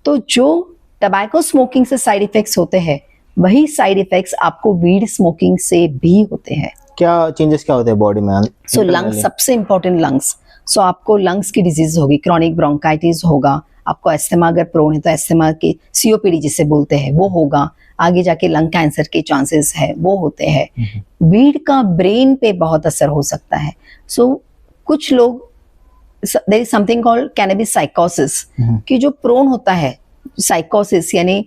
तो जो टबैको स्मोकिंग से साइड इफेक्ट्स होते हैं वही साइड इफेक्ट्स आपको वीड स्मोकिंग से भी होते हैं. क्या चेंजेस क्या होते हैं बॉडी में? सो लंग्स, सबसे इंपॉर्टेंट लंग्स. सो आपको लंग्स की डिजीज होगी, क्रॉनिक ब्रोंकाइटिस होगा, आपको एस्थमा अगर प्रोन है तो एस्थमा के सीओपीडी जिसे बोलते हैं वो होगा, आगे जाके लंग कैंसर के चांसेस है वो होते हैं. वीड का ब्रेन पे बहुत असर हो सकता है. सो कुछ लोग, there is something called cannabis साइकोसिस, कि जो प्रोन होता है साइकोसिस यानी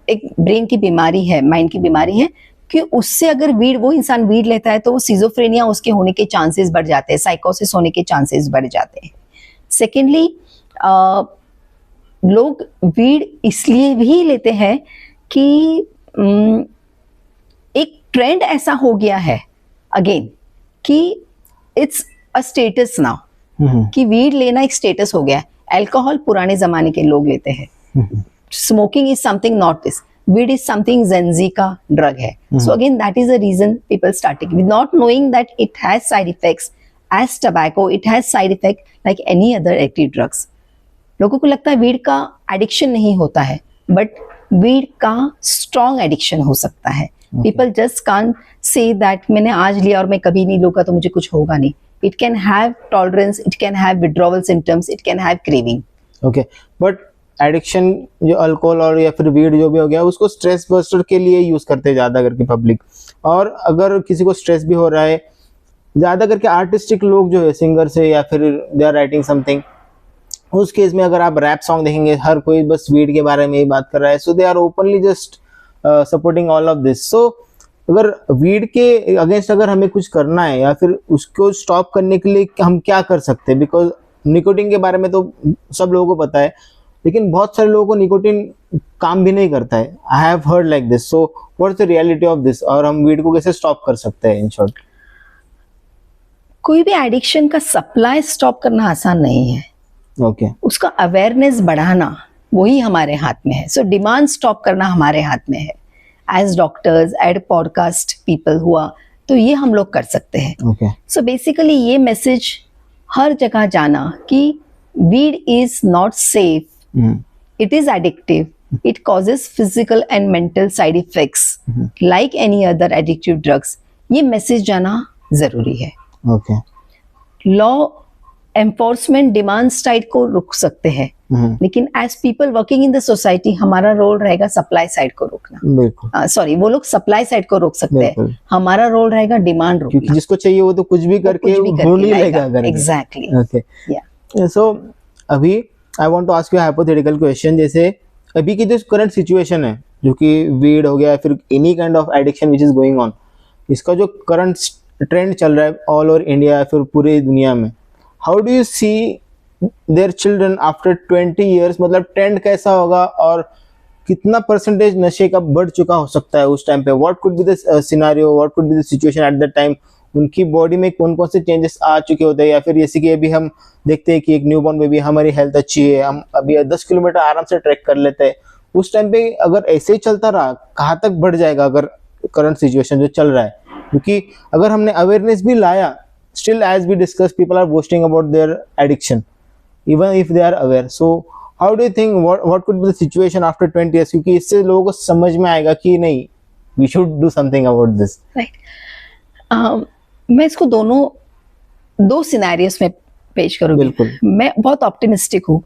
एक ब्रेन की बीमारी है, माइंड की बीमारी है, कि उससे अगर वो इंसान वीड लेता है तो वो सिजोफ्रेनिया उसके होने के चांसेस बढ़ जाते हैं, साइकोसिस होने के चांसेस बढ़ जाते हैं. सेकेंडली, लोग वीड इसलिए भी लेते हैं कि एक ट्रेंड ऐसा हो गया है अगेन कि इट्स अ स्टेटस नाउ, कि वीड लेना एक स्टेटस हो गया है. अल्कोहल पुराने जमाने के लोग लेते हैं, smoking is something not this. weed is something Gen Z का drug है. So again, that is the reason people starting with not knowing that it has side effects. As tobacco, it has side effect like any other active drugs. लोगों को लगता है weed का addiction नहीं होता है, बट वीड का strong addiction हो सकता है. People just can't say that मैंने आज लिया और मैं कभी नहीं लूंगा तो मुझे कुछ होगा नहीं. It can have tolerance, it can have withdrawal symptoms, it can have craving. Okay, but addiction जो अल्कोहल और या फिर वीड जो भी हो गया उसको स्ट्रेस बस्टर के लिए यूज करते हैं ज़्यादा करके पब्लिक. और अगर किसी को स्ट्रेस भी हो रहा है, ज़्यादा करके आर्टिस्टिक लोग जो है सिंगर से या फिर दे आर राइटिंग समथिंग, उस केस में अगर आप रैप सॉन्ग देखेंगे हर कोई बस वीड के बारे में ही बात कर रहा है. So they are openly just supporting all of this. So अगर वीड के अगेंस्ट अगर हमें कुछ करना है या फिर उसको स्टॉप करने के लिए हम क्या कर सकते हैं? बिकॉज निकोटिन के बारे में तो सब लोगों को पता है, लेकिन बहुत सारे लोगों को निकोटिन काम भी नहीं करता है. I have heard like this. So what's the reality of this, और हम वीड को कैसे स्टॉप कर सकते हैं इन शॉर्ट? कोई भी एडिक्शन का सप्लाई स्टॉप करना आसान नहीं है. ओके, उसका अवेयरनेस बढ़ाना वही हमारे हाथ में है. सो डिमांड स्टॉप करना हमारे हाथ में है. As doctors, and podcast people हुआ तो ये हम लोग कर सकते हैं. ओके, सो बेसिकली ये मैसेज हर जगह जाना कि weed is not safe, it is addictive, it causes physical and mental side effects like any other addictive drugs. ये मैसेज जाना जरूरी है. Okay, law enforcement demand side को रोक सकते हैं, लेकिन as people working in the society हमारा रोल रहेगा सप्लाई साइड को रोकना. बिल्कुल. सॉरी, वो लोग सप्लाई साइड को रोक सकते हैं, बिल्कुल. हमारा रोल रहेगा डिमांड रोकना. क्योंकि जिसको चाहिए वो तो कुछ भी करके ढूंढ ही लेगा. एग्जैक्टली. ओके, सो अभी I want to ask you hypothetical question. जैसे अभी की जो करंट सिचुएशन है, जो कि वीड हो गया, फिर any kind of addiction which is going on, इसका जो करंट ट्रेंड चल रहा है ऑल ओवर इंडिया, फिर पूरी दुनिया में, how do you see their children after 20 years? मतलब ट्रेंड कैसा होगा और कितना परसेंटेज नशे का बढ़ चुका हो सकता है उस टाइम पे? What could be the scenario, what could be the situation at that time? उनकी बॉडी में कौन कौन से चेंजेस आ चुके होते हैं? या फिर जैसे कि अभी हम देखते हैं कि एक न्यूबॉर्न बेबी, हमारी हेल्थ अच्छी है, हम अभी 10 किलोमीटर आराम से ट्रैक कर लेते हैं. उस टाइम पे अगर ऐसे ही चलता रहा, कहाँ तक बढ़ जाएगा अगर करंट सिचुएशन जो चल रहा है? क्योंकि अगर हमने अवेयरनेस भी लाया, still as we discuss people are boasting about their addiction even if they are aware. So how do you think what could be the situation after 20 years? क्योंकि इससे लोगों को समझ में आएगा कि नहीं, we should do something about this. Right. मैं इसको दो सिनेरियोस में पेश करूंगी. बिल्कुल. मैं बहुत ऑप्टिमिस्टिक हूँ.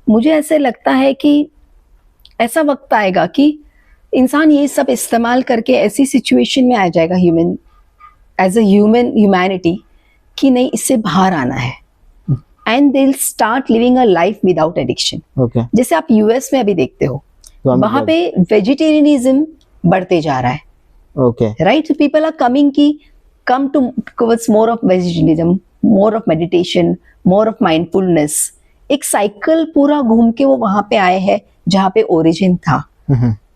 मुझे ऐसे लगता है कि ऐसा वक्त आएगा कि इंसान ये सब इस्तेमाल करके ऐसी सिचुएशन में आ जाएगा ह्यूमन एज अ ह्यूमैनिटी कि नहीं, इससे बाहर आना है. And they will start living a life without addiction. Okay, जैसे आप यूएस में अभी देखते हो, वहां पे वेजिटेरियनिज्म बढ़ते जा रहा है. Okay, right. People are coming की come towards more of vegetarianism, more of meditation, more of mindfulness. एक साइकिल पूरा घूम के वो वहां पे आए हैं जहाँ पे ओरिजिन था,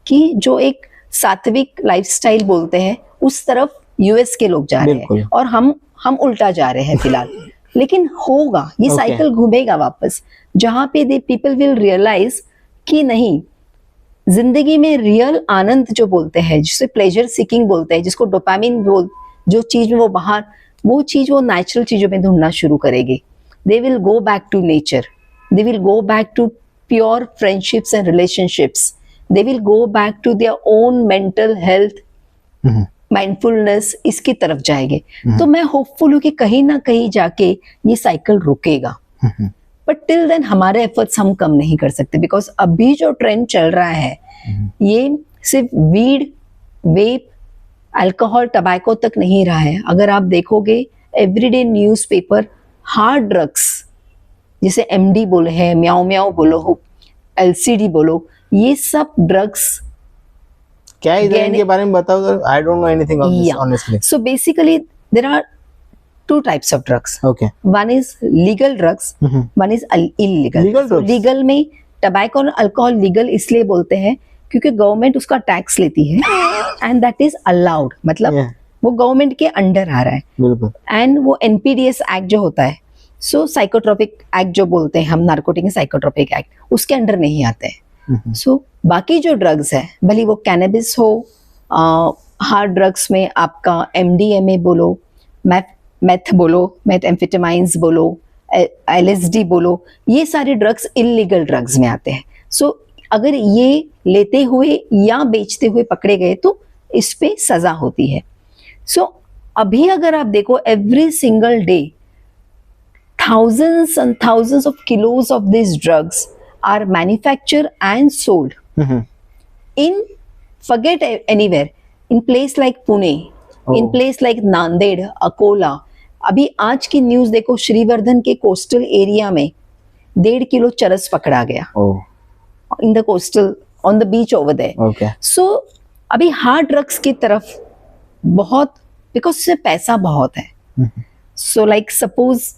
कि जो एक सात्विक लाइफस्टाइल बोलते हैं उस तरफ यूएस के लोग जा रहे हैं, और हम उल्टा जा रहे हैं फिलहाल. लेकिन होगा, ये साइकिल घूमेगा वापस, जहाँ पे दे पीपल विल रियलाइज कि नहीं, जिंदगी में रियल आनंद जो बोलते हैं, जिसे प्लेजर सीकिंग बोलते हैं, जिसको डोपामिन जो चीज में वो बाहर, वो चीज वो नेचुरल चीजों में ढूंढना शुरू करेंगे. They will go back to nature, they will go back to pure friendships and relationships, they will go back to their own mental health, mindfulness, इसकी तरफ जाएंगे. तो मैं होपफुल हूँ कि कहीं ना कहीं जाके ये साइकिल रुकेगा. बट टिल देन हमारे एफर्ट्स हम कम नहीं कर सकते, बिकॉज अभी जो ट्रेंड चल रहा है ये सिर्फ वीड, वेप, अल्कोहल, टबैको तक नहीं रहा है. अगर आप देखोगे एवरीडे न्यूज़पेपर, हार्ड ड्रग्स जैसे एमडी बोले हैं, म्याओ म्याओ बोलो, एलसीडी बोलो, ये सब ड्रग्स क्या है? इनके बारे में बताओ. I don't know anything of this honestly. So basically there are two types of drugs. Okay. One is legal drugs, one is illegal. Legal में टबैको और अल्कोहल लीगल इसलिए बोलते हैं क्योंकि गवर्नमेंट उसका टैक्स लेती है एंड दैट इज अलाउड, मतलब वो गवर्नमेंट के अंडर आ रहा है. बिल्कुल. एंड वो एनपीडीएस एक्ट जो होता है, सो साइकोट्रोपिक एक्ट जो बोलते हैं हम, नार्कोटिक साइकोट्रोपिक एक्ट, उसके अंडर नहीं आते हैं. सो बाकी जो ड्रग्स है, भले वो कैनबिस हो, हार्ड ड्रग्स में आपका MDMA बोलो, मैथ बोलो, मेथएम्फेटामाइंस बोलो, LSD बोलो, ये सारे ड्रग्स इलीगल ड्रग्स में आते हैं. सो अगर ये लेते हुए या बेचते हुए पकड़े गए तो इस पे सजा होती है. सो अभी अगर आप देखो, every single day thousands and thousands of kilos of these drugs are manufactured and sold in, forget anywhere, in place like Pune, in place like Nanded, Akola. अभी आज की न्यूज देखो, श्रीवर्धन के कोस्टल एरिया में 1.5 किलो चरस पकड़ा गया in the coastal, on the beach over there. So अभी हार्ड ड्रग्स की तरफ बहुत, बिकॉज उससे पैसा बहुत है. सो लाइक सपोज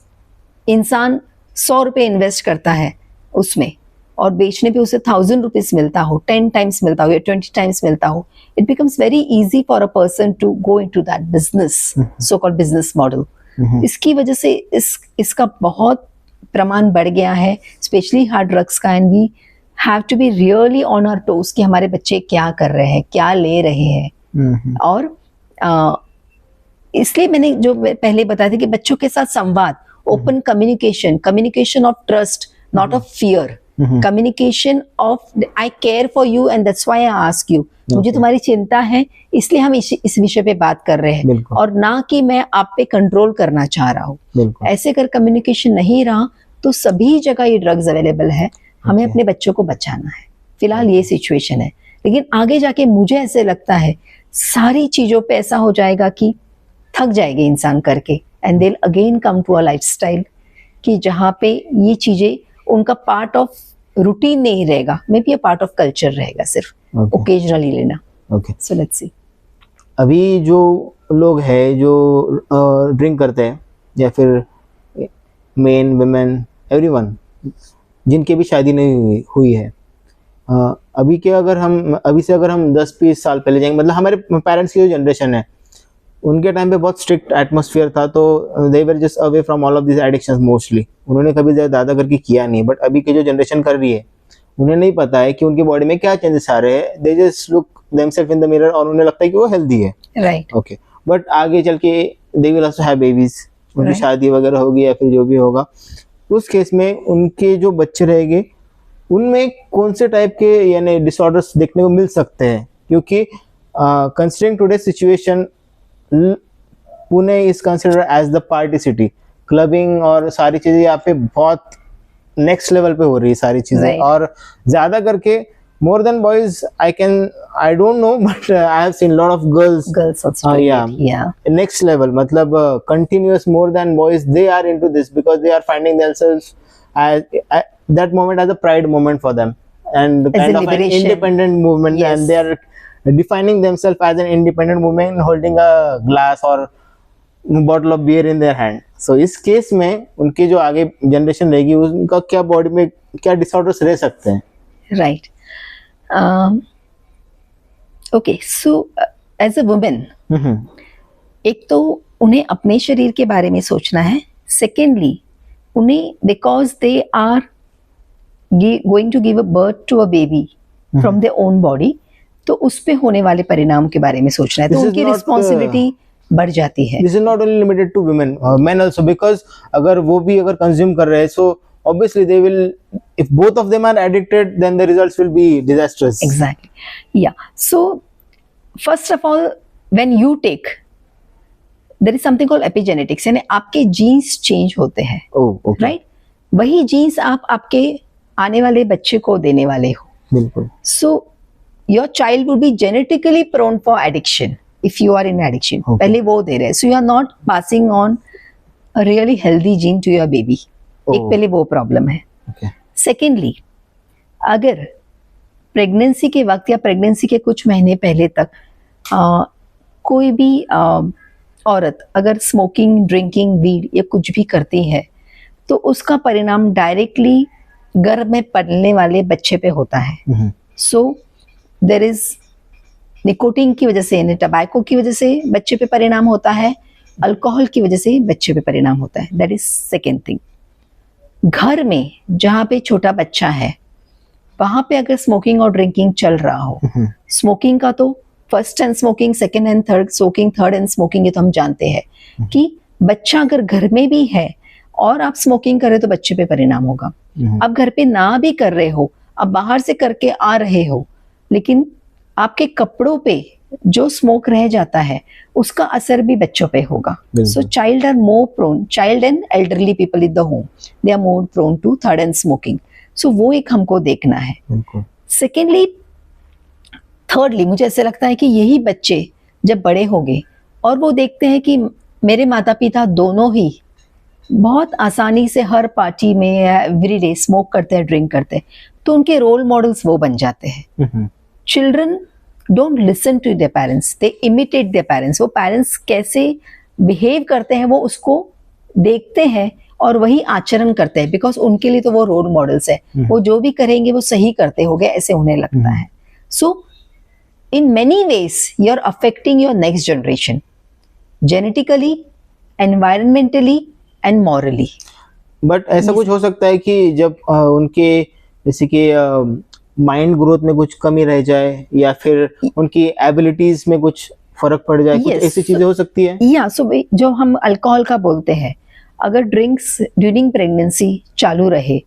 इंसान 100 रुपए इन्वेस्ट करता है उसमें और बेचने पे उसे 1000 रुपीज मिलता हो, 10 टाइम्स मिलता हो या 20 टाइम्स मिलता हो, it becomes very easy for a person to go into that business, so called business model. इसकी वजह से इसका बहुत प्रमाण बढ़ गया है, स्पेशली हार्ड ड्रग्स का. And we have to be really on our toes कि हमारे बच्चे क्या कर रहे हैं, क्या ले रहे हैं. और इसलिए मैंने जो पहले बताया था कि बच्चों के साथ संवाद, open communication of trust, not of fear, communication of I care for you and that's why I ask you. मुझे तुम्हारी चिंता है इसलिए हम इस विषय पे बात कर रहे हैं, और ना कि मैं आप पे कंट्रोल करना चाह रहा हूँ. ऐसे कर कम्युनिकेशन नहीं रहा तो सभी जगह ये ड्रग्स अवेलेबल है. हमें अपने बच्चों को बचाना है. फिलहाल ये सिचुएशन है, लेकिन आगे जाके मुझे ऐसे लगता है सारी चीजों पे ऐसा हो जाएगा कि थक जाएंगे इंसान करके, and they again come to a lifestyle कि जहाँ पे ये चीजें उनका पार्ट ऑफ रूटीन नहीं रहेगा, may be a part of culture रहेगा, सिर्फ ओकेजनली लेना. So let's see. अभी जो लोग हैं जो ड्रिंक करते हैं, या फिर मेन वुमेन एवरीवन जिनकी भी शादी नहीं हुई है, अभी के अगर हम 10-20 साल पहले जाएंगे, मतलब हमारे पेरेंट्स की जो जनरेशन है उनके टाइम पे बहुत स्ट्रिक्ट एटमॉस्फेयर था, तो they were just away from all of this addictions mostly. उन्होंने कभी ज़्यादा करके किया नहीं. बट अभी की जो जनरेशन कर रही है उन्हें नहीं पता है कि उनकी बॉडी में क्या चेंजेस आ रहे हैं. They just look themselves in the mirror और उन्हें लगता है कि वो हेल्दी है. राइट. ओके. बट आगे चल के they will also have babies, उनकी शादी वगैरह होगी या फिर जो भी होगा, उस केस में उनके जो बच्चे रहेंगे उनमें कौन से टाइप के यानी डिसऑर्डर्स देखने को मिल सकते हैं. क्योंकि considering today situation, Pune is considered as the party city. Clubbing और सारी चीजें यहाँ पे बहुत नेक्स्ट लेवल पे हो रही है सारी चीजें. और ज्यादा करके more than boys, I don't know, but I have seen lot of girls also. Next level, मतलब continuous more than boys, they are into this because they are finding themselves that moment as a pride moment for them, and kind of an independent movement. Yes. And they are defining themselves as an independent woman holding a glass or bottle of beer in their hand. So इस case में उनकी जो आगे generation रहेगी उनका क्या body में क्या डिसऑर्डर्स रह सकते हैं. Right. Okay. So as a women, एक तो उन्हें अपने शरीर के बारे में सोचना है. सेकेंडली उन्हें, because they are going to give a birth to a baby from their own body, तो उस पे होने वाले परिणाम के बारे में सोचना है. तो उनकी रिस्पॉन्सिबिलिटी बढ़ जाती है. This is not only limited to women, men also, because अगर वो भी अगर कंज्यूम कर रहे हैं, सो obviously they will, if both of them are addicted, then the results will be disastrous. Exactly. Yeah. So first of all, when you take, there is something called epigenetics, यानी आपके jeans change होते हैं. okay. Right? वही jeans आप आपके आने वाले बच्चे को देने वाले हो. बिल्कुल. So your child would be genetically prone for addiction if you are in addiction. Okay. पहले वो दे रहे हैं. So you are not passing on a really healthy gene to your baby. एक पहले वो प्रॉब्लम है. सेकेंडली, अगर प्रेगनेंसी के वक्त या प्रेगनेंसी के कुछ महीने पहले तक कोई भी औरत अगर स्मोकिंग, ड्रिंकिंग, वीड या कुछ भी करती है, तो उसका परिणाम डायरेक्टली गर्भ में पलने वाले बच्चे पे होता है. सो देयर इज निकोटीन की वजह से, यानी टबैको की वजह से बच्चे पे परिणाम होता है, अल्कोहल की वजह से बच्चे पे परिणाम होता है. That is second thing. घर में जहाँ पे छोटा बच्चा है, वहां पे अगर स्मोकिंग और ड्रिंकिंग चल रहा हो, स्मोकिंग का तो first hand smoking, second hand third smoking, third hand smoking, ये तो हम जानते हैं कि बच्चा अगर घर में भी है और आप स्मोकिंग कर रहे हो तो बच्चे पे परिणाम होगा। अब घर पे ना भी कर रहे हो, अब बाहर से करके आ रहे हो, लेकिन आपके कपड़ों पे जो स्मोक रह जाता है उसका असर भी बच्चों पे होगा। So child are more prone, child and elderly people in the home, they are more prone to third hand smoking. So वो एक हमको देखना है। सेकेंडली, थर्डली, मुझे ऐसा लगता है कि यही बच्चे जब बड़े होंगे और वो देखते हैं कि मेरे माता पिता दोनों ही बहुत आसानी से हर पार्टी में एवरीडे स्मोक करते हैं, ड्रिंक करते हैं, तो उनके रोल मॉडल्स वो बन जाते हैं। Children don't listen to their parents, they imitate their parents. वो पेरेंट्स कैसे बिहेव करते हैं वो उसको देखते हैं और वही आचरण करते हैं, बिकॉज उनके लिए तो वो रोल मॉडल्स है। वो जो भी करेंगे वो सही करते होंगे, ऐसे उन्हें लगता है। सो in many ways you're affecting your next generation genetically, environmentally and morally. But ऐसा कुछ हो सकता है कि जब उनके जैसे कि माइंड ग्रोथ में कुछ कमी रह जाए या फिर उनकी एबिलिटीज में कुछ फर्क पड़ जाए, कुछ ऐसी चीजें हो सकती है? या सो जो हम अल्कोहल का बोलते हैं, अगर ड्रिंक्स ड्यूरिंग प्रेगनेंसी चालू रहे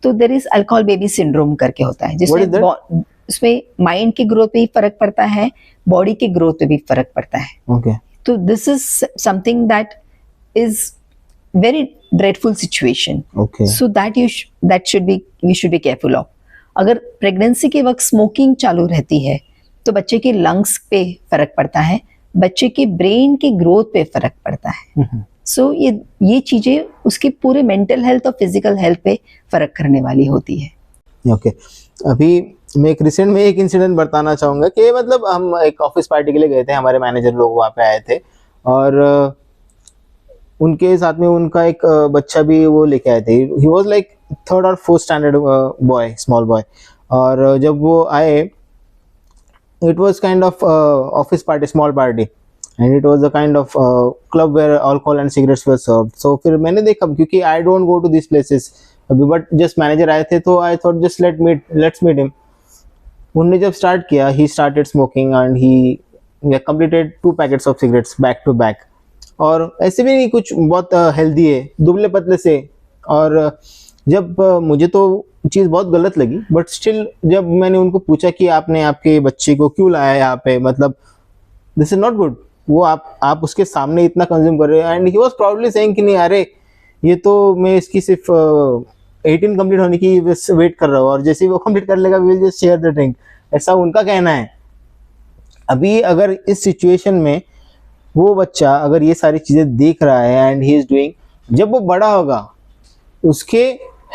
तो there is alcohol baby syndrome करके होता है, जिसमें उसमें माइंड की ग्रोथ पे भी फर्क पड़ता है, बॉडी की ग्रोथ पे भी फर्क पड़ता है। Okay. तो this is something that is very dreadful situation. Okay. So that we should be careful of. अगर प्रेगनेंसी के वक्त स्मोकिंग चालू रहती है तो बच्चे के लंग्स पे फर्क पड़ता है, बच्चे के ब्रेन की ग्रोथ पे फर्क पड़ता है। सो ये चीजें उसकी पूरे मेंटल हेल्थ और फिजिकल हेल्थ पे फर्क करने वाली होती है। ओके अभी मैं एक रिसेंट में एक इंसिडेंट बताना चाहूँगा कि मतलब हम एक ऑफिस पार्टी के लिए गए थे, हमारे मैनेजर लोग वहाँ पे आए थे और उनके साथ में उनका एक बच्चा भी वो लेके आए थे। ही वाज लाइक थर्ड और fourth standard boy, small boy. और जब वो आए, it was kind of office party, small party, and it was a kind of club where alcohol and cigarettes were served. So फिर मैंने देखा, क्योंकि I don't go to this places अभी, but just manager आए थे तो I thought just let's meet him. उन्होंने जब स्टार्ट किया, he started smoking and he completed 2 packets of cigarettes back to back. और ऐसे भी नहीं कुछ बहुत हेल्दी है, दुबले पतले से। और जब मुझे तो चीज़ बहुत गलत लगी, बट स्टिल जब मैंने उनको पूछा कि आपने आपके बच्चे को क्यों लाया यहाँ पे, मतलब दिस इज नॉट गुड, वो आप उसके सामने इतना कंज्यूम कर रहे हो। And he was proudly saying कि नहीं अरे ये तो मैं इसकी सिर्फ 18 कंप्लीट होने की वेट कर रहा हूँ और जैसे ही वो कंप्लीट कर लेगा we will just share the drink, ऐसा उनका कहना है। अभी अगर इस सिचुएशन में वो बच्चा अगर ये सारी चीज़ें देख रहा है एंड ही इज डूइंग, जब वो बड़ा होगा उसके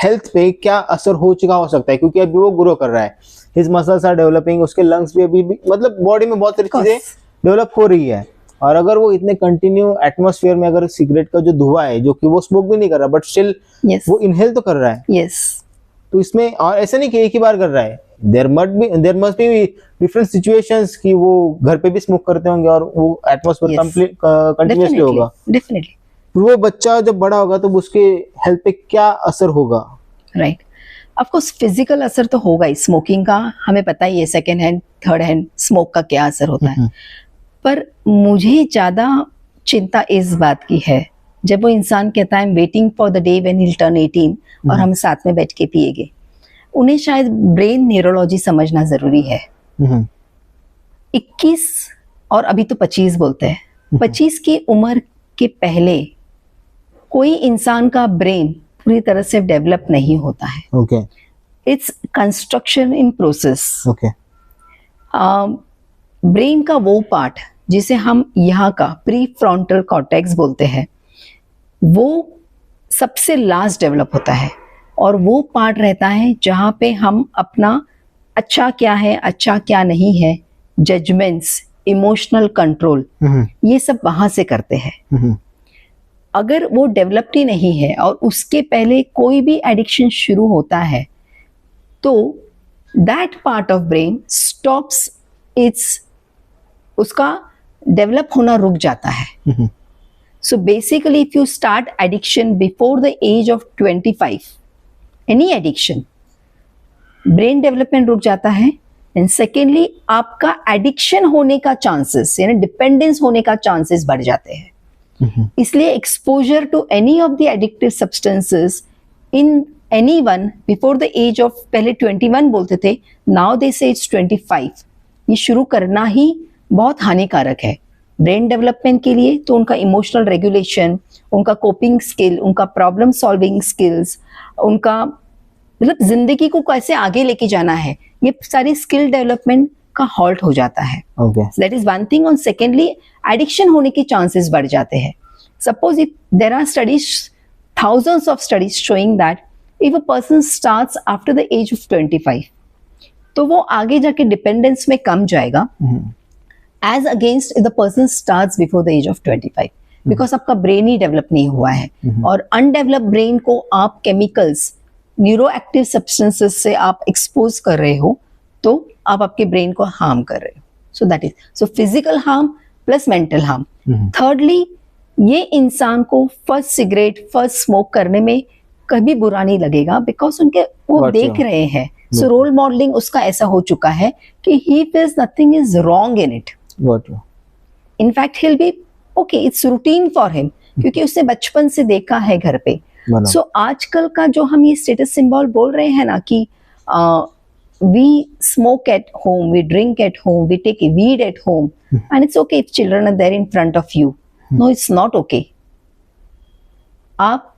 हेल्थ पे क्या असर हो चुका हो सकता है, क्योंकि अभी वो ग्रो कर रहा है, हिज मसल्स आर डेवलपिंग, उसके लंग्स भी अभी भी मतलब बॉडी में बहुत सारी चीज़ें डेवलप हो रही है। और अगर वो इतने कंटिन्यू एटमॉस्फेयर में अगर सिगरेट का जो धुआं है, जो कि वो स्मोक भी नहीं कर रहा बट स्टिल वो इनहेल तो कर रहा है, तो इसमें और ऐसा नहीं कि एक ही बार कर रहा है, there must be different situations कि वो घर पे भी स्मोक करते होंगे और वो एटमॉस्फेयर कंटिन्यूअसली होगा। डेफिनेटली वो बच्चा जब बड़ा होगा तो उसके हेल्थ पे क्या असर होगा? राइट, ऑफ कोर्स फिजिकल असर तो होगा ही, स्मोकिंग का हमें पता ही है, second hand third hand smoke का क्या असर होता है। पर मुझे ज्यादा चिंता इस बात की है, जब वो इंसान कहता है waiting for the day when he will turn 18 और हम साथ में बैठ के पिएंगे, उन्हें शायद ब्रेन न्यूरोलॉजी समझना जरूरी है। 21 और अभी तो 25 बोलते हैं, 25 की उम्र के पहले कोई इंसान का ब्रेन पूरी तरह से डेवलप नहीं होता है। Okay, its construction in process. Okay, brain का वो पार्ट जिसे हम यहाँ का प्री फ्रंटल कॉर्टेक्स बोलते हैं, वो सबसे लास्ट डेवलप होता है और वो पार्ट रहता है जहाँ पे हम अपना अच्छा क्या है, अच्छा क्या नहीं है, जजमेंट्स, इमोशनल कंट्रोल, ये सब वहां से करते हैं। अगर वो डेवलप्ड ही नहीं है और उसके पहले कोई भी एडिक्शन शुरू होता है तो that part of brain stops its, उसका डेवलप होना रुक जाता है। So basically if you start addiction before the age of 25, any addiction, brain development रुक जाता है, एंड सेकेंडली आपका एडिक्शन होने का चांसेस यानी डिपेंडेंस होने का चांसेस बढ़ जाते हैं। इसलिए exposure to any of the addictive substances in anyone before the age of, पहले 21 बोलते थे, नाउ दे से इट्स 25, ये शुरू करना ही बहुत हानिकारक है ब्रेन डेवलपमेंट के लिए। तो उनका इमोशनल रेगुलेशन, उनका कोपिंग स्किल, उनका प्रॉब्लम सॉल्विंग स्किल्स, उनका मतलब जिंदगी को कैसे आगे लेके जाना है, ये सारी स्किल डेवलपमेंट का हॉल्ट हो जाता है। That is one thing. और सेकेंडली एडिक्शन होने के चांसेस बढ़ जाते हैं। Suppose if there are studies, thousands of studies showing that if a person starts after the age of 25, तो वो आगे जाके डिपेंडेंस में कम जाएगा as against the person starts before the age of 25, because आपका ब्रेन ही डेवलप नहीं हुआ है। और अनडेवलप ब्रेन को आप केमिकल्स, न्यूरो एक्टिव सब्सटेंसेस से आप एक्सपोज कर रहे हो, तो आप आपके ब्रेन को हार्म कर रहे हो। सो that is, so physical harm plus mental harm. Thirdly, ये इंसान को फर्स्ट सिगरेट, फर्स्ट स्मोक करने में कभी बुरा नहीं लगेगा, बिकॉज उनके वो देख रहे हैं। सो रोल मॉडलिंग उसका ऐसा हो चुका है कि he feels nothing is wrong in it. In fact he will be okay, it's routine for him, क्योंकि उसने बचपन से देखा है घर पे। सो आजकल का जो हम ये स्टेटस सिंबल बोल रहे हैं ना कि we smoke at home, we drink at home, we take weed at home, and it's okay if children are there in front of you. No, it's not okay. आप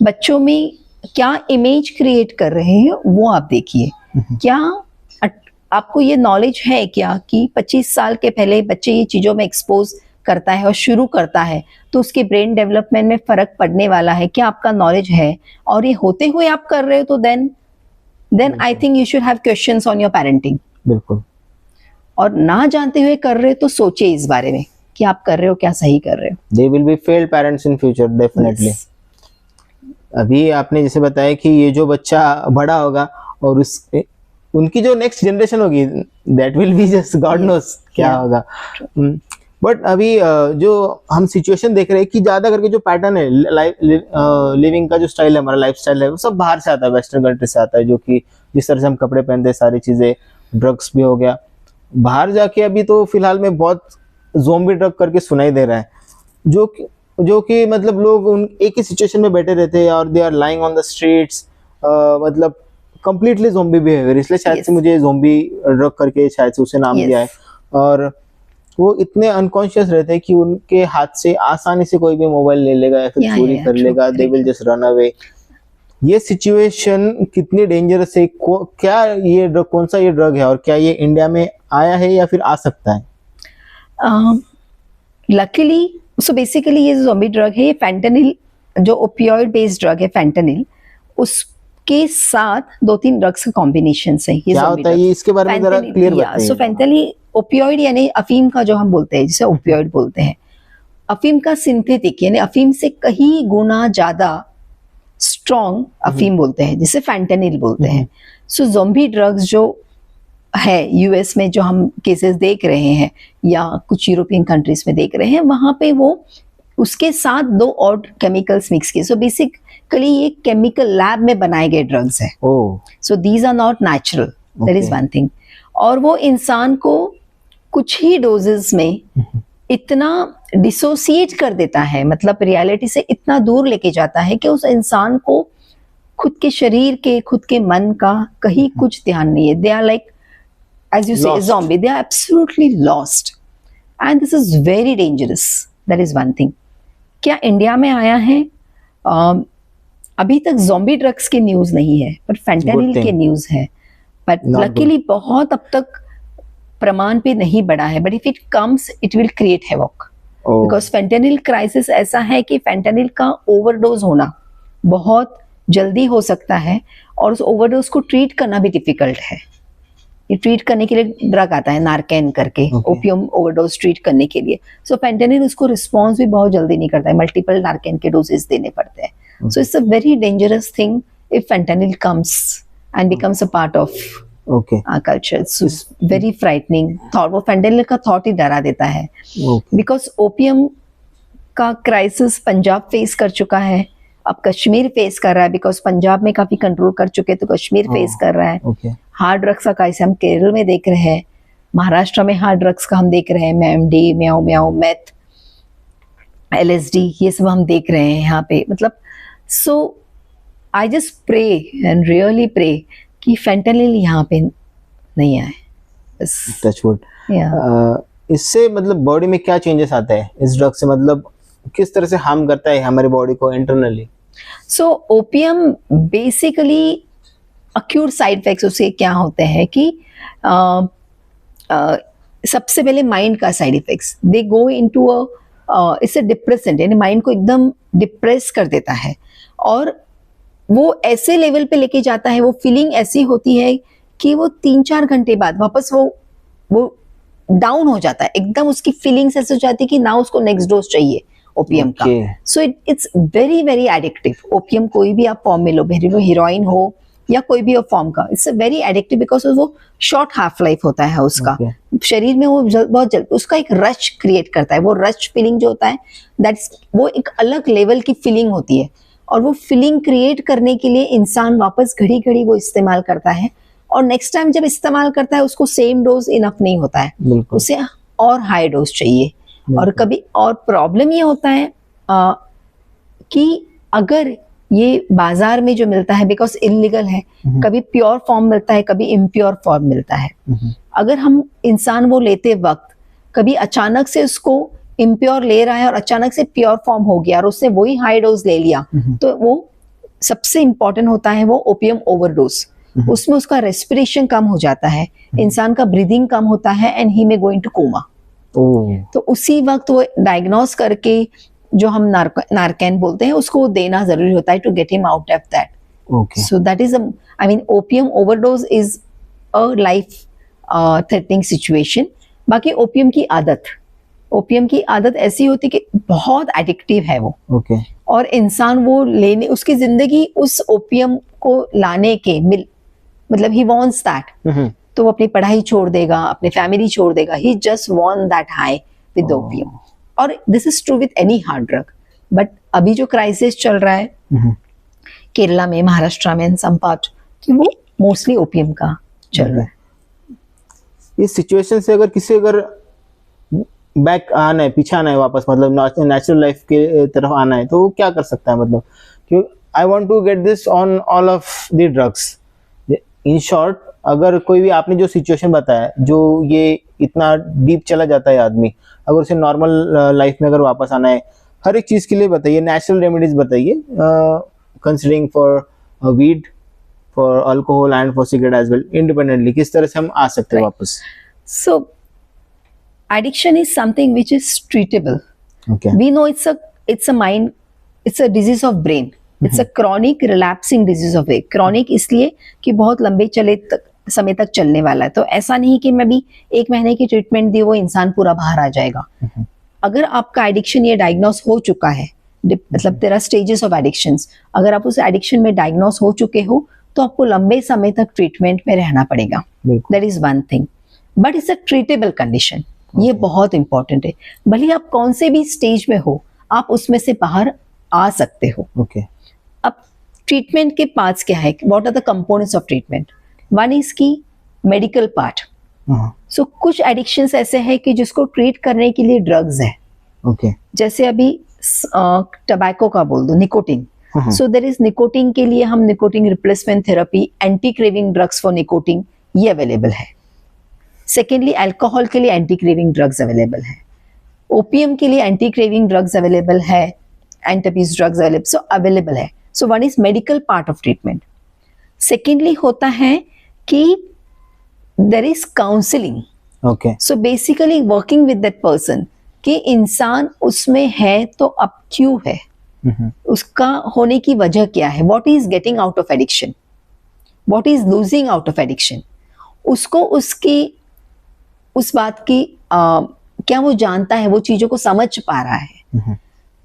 बच्चों में क्या इमेज क्रिएट कर रहे हैं वो आप देखिए। क्या आपको ये नॉलेज है क्या कि 25 साल के पहले बच्चे ये चीजों में एक्सपोज करता है और शुरू करता है तो उसके ब्रेन डेवलपमेंट में फर्क पड़ने वाला है? क्या आपका नॉलेज है? और ये होते हुए आप कर रहे हो तो then I think you should have questions on your parenting. बिल्कुल। और ना जानते हुए कर रहे हो तो सोचिए इस बारे में कि आप कर रहे हो क्या सही कर रहे हो। They will be failed parents in future definitely. अभी आपने जैसे बताया कि ये जो बच्चा बड़ा होगा और उनकी जो नेक्स्ट जनरेशन होगी, that will be just God knows क्या होगा। बट अभी जो हम सिचुएशन देख रहे हैं कि ज्यादा करके जो पैटर्न है लिविंग का जो स्टाइल है, हमारा लाइफ स्टाइल है, वो सब बाहर से आता है, वेस्टर्न कंट्री से आता है, जो कि जिस तरह से हम कपड़े पहनते हैं, सारी चीजें, ड्रग्स भी हो गया। बाहर जाके अभी तो फिलहाल में बहुत ज़ोंबी ड्रग करके सुनाई दे रहा है, जो कि मतलब लोग एक ही सिचुएशन में बैठे रहते हैं और they are lying on the streets, मतलब कंप्लीटली ज़ोंबी बिहेवियर। इसलिए शायद से मुझे ज़ोंबी ड्रग करके शायद से उसे नाम दिया है। और वो इतने अनकॉन्शियस रहते हैं कि उनके हाथ से आसानी से कोई भी मोबाइल ले लेगा या फिर चोरी कर लेगा, they will just run away. ये सिचुएशन कितनी डेंजरस है? क्या ये ड्रग, कौन सा ये ड्रग है और क्या ये इंडिया में आया है या फिर आ सकता है? लकीली सो बेसिकली ये ज़ोंबी ड्रग है, ये फैंटेनिल, जो ओपियोइड बेस्ड ड्रग है फैंटेनिल, उसके साथ 2-3 ड्रग्स का कॉम्बिनेशन है। ये क्या होता है ये, इसके बारे में जरा क्लियर बताइए। सो फैंटेनिल ओपियोइड यानी अफीम का जो हम बोलते हैं, जिसे ओपियोइड बोलते हैं, अफीम का सिंथेटिक यानी अफीम से कहीं गुना ज्यादा स्ट्रॉन्ग अफीम बोलते हैं, जिसे फैंटेनिल बोलते हैं। सो ज़ोंबी ड्रग्स जो है यूएस में जो हम केसेस देख रहे हैं या कुछ यूरोपियन कंट्रीज में देख रहे हैं, वहां पे वो उसके साथ 2 और केमिकल्स मिक्स किए। सो बेसिकली ये केमिकल लैब में बनाए गए ड्रग्स है। So these are not natural, that is one thing. और वो इंसान को कुछ ही डोजेस में इतना डिसोसिएट कर देता है, मतलब रियलिटी से इतना दूर लेके जाता है कि उस इंसान को खुद के शरीर के, खुद के मन का कहीं कुछ ध्यान नहीं है। They are like, as you say, zombie, they are absolutely lost, and this is very dangerous. That is one thing. क्या इंडिया में आया है? अभी तक ज़ोंबी ड्रग्स की न्यूज नहीं है, पर फैंटेनिल के न्यूज है। बट लकीली बहुत अब तक प्रमाण पे नहीं बढ़ा है, but if it comes it will create havoc, because fentanyl crisis ऐसा है कि फैंटेनिल का ओवरडोज होना बहुत जल्दी हो सकता है, और उस ओवरडोज को ट्रीट करना भी डिफिकल्ट है। ये ट्रीट करने के लिए ड्रग आता है नार्केन करके, ओपियम ओवरडोज ट्रीट करने के लिए। सो फैंटेनिल उसको रिस्पॉन्स भी बहुत जल्दी नहीं करता है, मल्टीपल नार्केन के डोजेस देने पड़ते हैं। So it's a very dangerous thing if fentanyl comes and becomes a part of culture. It's very frightening thought. वो फैंटेनिल का थॉट ही डरा देता है, बिकॉज ओपियम का क्राइसिस पंजाब फेस कर चुका है, अब कश्मीर फेस कर रहा है, बिकॉज पंजाब में काफी कंट्रोल कर चुके हैं, तो कश्मीर फेस कर रहा है। ओके हार्ड ड्रग्स का कैसे हम केरल में देख रहे हैं, महाराष्ट्र में हार्ड ड्रग्स का हम देख रहे हैं, एमडी, म्याओ म्याओ, मेथ, LSD, ये सब हम देख रहे हैं यहाँ पे। मतलब so I just pray and really pray कि फेंटेनिल यहाँ पे नहीं आए बस। टचवुड। Yeah. इससे मतलब बॉडी में क्या चेंजेस आते हैं इस ड्रग से, मतलब किस तरह से हार्म करता है हमारी बॉडी को internally? So opium basically acute side effects उसके क्या होते हैं कि सबसे पहले माइंड का side effects, they go into it's a depressant, यानी माइंड को एकदम डिप्रेस कर देता है, और वो ऐसे लेवल पे लेके जाता है, वो फीलिंग ऐसी होती है कि वो 3-4 घंटे बाद वापस वो डाउन हो जाता है एकदम, उसकी फीलिंग्स ऐसे हो जाती है कि ना उसको नेक्स्ट डोज चाहिए ओपियम का। So it's very very addictive. Opium कोई भी आप फॉर्म में लो, भले वो हीरोइन हो या कोई भी फॉर्म का, इट्स वेरी एडिक्टिव बिकॉज वो शॉर्ट हाफ लाइफ होता है उसका। शरीर में वो बहुत जल्द उसका एक रश क्रिएट करता है। वो रश फीलिंग जो होता है दैट्स वो एक अलग लेवल की फीलिंग होती है, और वो फीलिंग क्रिएट करने के लिए इंसान वापस घड़ी घड़ी वो इस्तेमाल करता है, और नेक्स्ट टाइम जब इस्तेमाल करता है उसको सेम डोज इनफ नहीं होता है, उसे और हाई डोज चाहिए। और कभी और प्रॉब्लम ये होता है कि अगर ये बाजार में जो मिलता है बिकॉज इलीगल है, कभी प्योर फॉर्म मिलता है, कभी इम्प्योर फॉर्म मिलता है। अगर हम इंसान वो लेते वक्त कभी अचानक से उसको इम्प्योर ले रहा है और अचानक से प्योर फॉर्म हो गया और उसने वही हाई डोज ले लिया, तो वो सबसे इंपॉर्टेंट होता है वो ओपियम ओवरडोज। उसमें उसका रेस्पिरेशन कम हो जाता है, इंसान का ब्रीदिंग कम होता है, and he may go into coma. तो उसी वक्त वो डायग्नोस करके जो हम नारकैन बोलते हैं उसको देना जरूरी होता है to get him out of that. So that is I mean opium overdose is a life threatening situation. बाकी ओपियम की आदत ऐसी होती कि बहुत एडिक्टिव है वो, और इंसान वो लेने उसकी जिंदगी उस ओपियम को लाने के मतलब ही वांट्स दैट, तो वो अपनी पढ़ाई छोड़ देगा, अपनी फैमिली छोड़ देगा, he just want that high with opium. और this is true with any hard drug. But अभी जो क्राइसिस चल रहा है केरला में, महाराष्ट्र में, इन सम पार्ट, कि वो मोस्टली ओपियम का चल रहा है। इस सिचुएशन से अगर किसी बैक आना है, पीछे आना है वापस, मतलब नेचुरल लाइफ के तरफ आना है, तो वो क्या कर सकता है? मतलब क्योंकि I want to get this on all of the drugs. In short, अगर कोई भी आपने जो सिचुएशन बताया, जो ये इतना डीप चला जाता है आदमी, अगर उसे नॉर्मल लाइफ में अगर वापस आना है, हर एक चीज के लिए बताइए, नेचुरल रेमेडीज बताइए, considering for weed, for alcohol and for cigarette as well, independently किस तरह से हम आ सकते हैं वापस। So addiction is something which is treatable. We know it's a disease of brain. It's a chronic relapsing disease of brain. Chronic इसलिए कि बहुत लंबे समय तक चलने वाला है। तो ऐसा नहीं कि मैं भी 1 महीने की ट्रीटमेंट दी वो इंसान पूरा बाहर आ जाएगा। अगर आपका एडिक्शन ये डायग्नोस हो चुका है, मतलब तेरा स्टेजेस ऑफ एडिक्शंस, अगर आप उस एडिक्शन में डायग्नोस हो चुके हो तो आपको लंबे समय तक ट्रीटमेंट में रहना पड़ेगा। That is one thing, but it's a treatable condition. ये बहुत इंपॉर्टेंट है। भले आप कौन से भी स्टेज में हो, आप उसमें से बाहर आ सकते हो। अब ट्रीटमेंट के पार्ट्स क्या है, what are the components of treatment? One is key medical part. So कुछ एडिक्शंस ऐसे हैं कि जिसको ट्रीट करने के लिए ड्रग्स है। जैसे अभी टबैको का बोल दो, nicotine. So there is nicotine के लिए हम nicotine replacement therapy, anti craving drugs for nicotine, ये अवेलेबल है। सेकेंडली, अल्कोहल के लिए एंटी क्रेविंग ड्रग्स अवेलेबल है। ओपियम के लिए एंटी क्रेविंग ड्रग्स अवेलेबल है, एंटापीज ड्रग्स अवेलेबल है। So one is medical part of treatment. Secondly होता है कि there is counselling. So basically working with that person, कि इंसान उसमें है तो अब क्यों है, उसका होने की वजह क्या है, what is getting out of addiction, what is losing out of addiction, उसको उसकी उस बात की क्या वो जानता है, वो चीजों को समझ पा रहा है,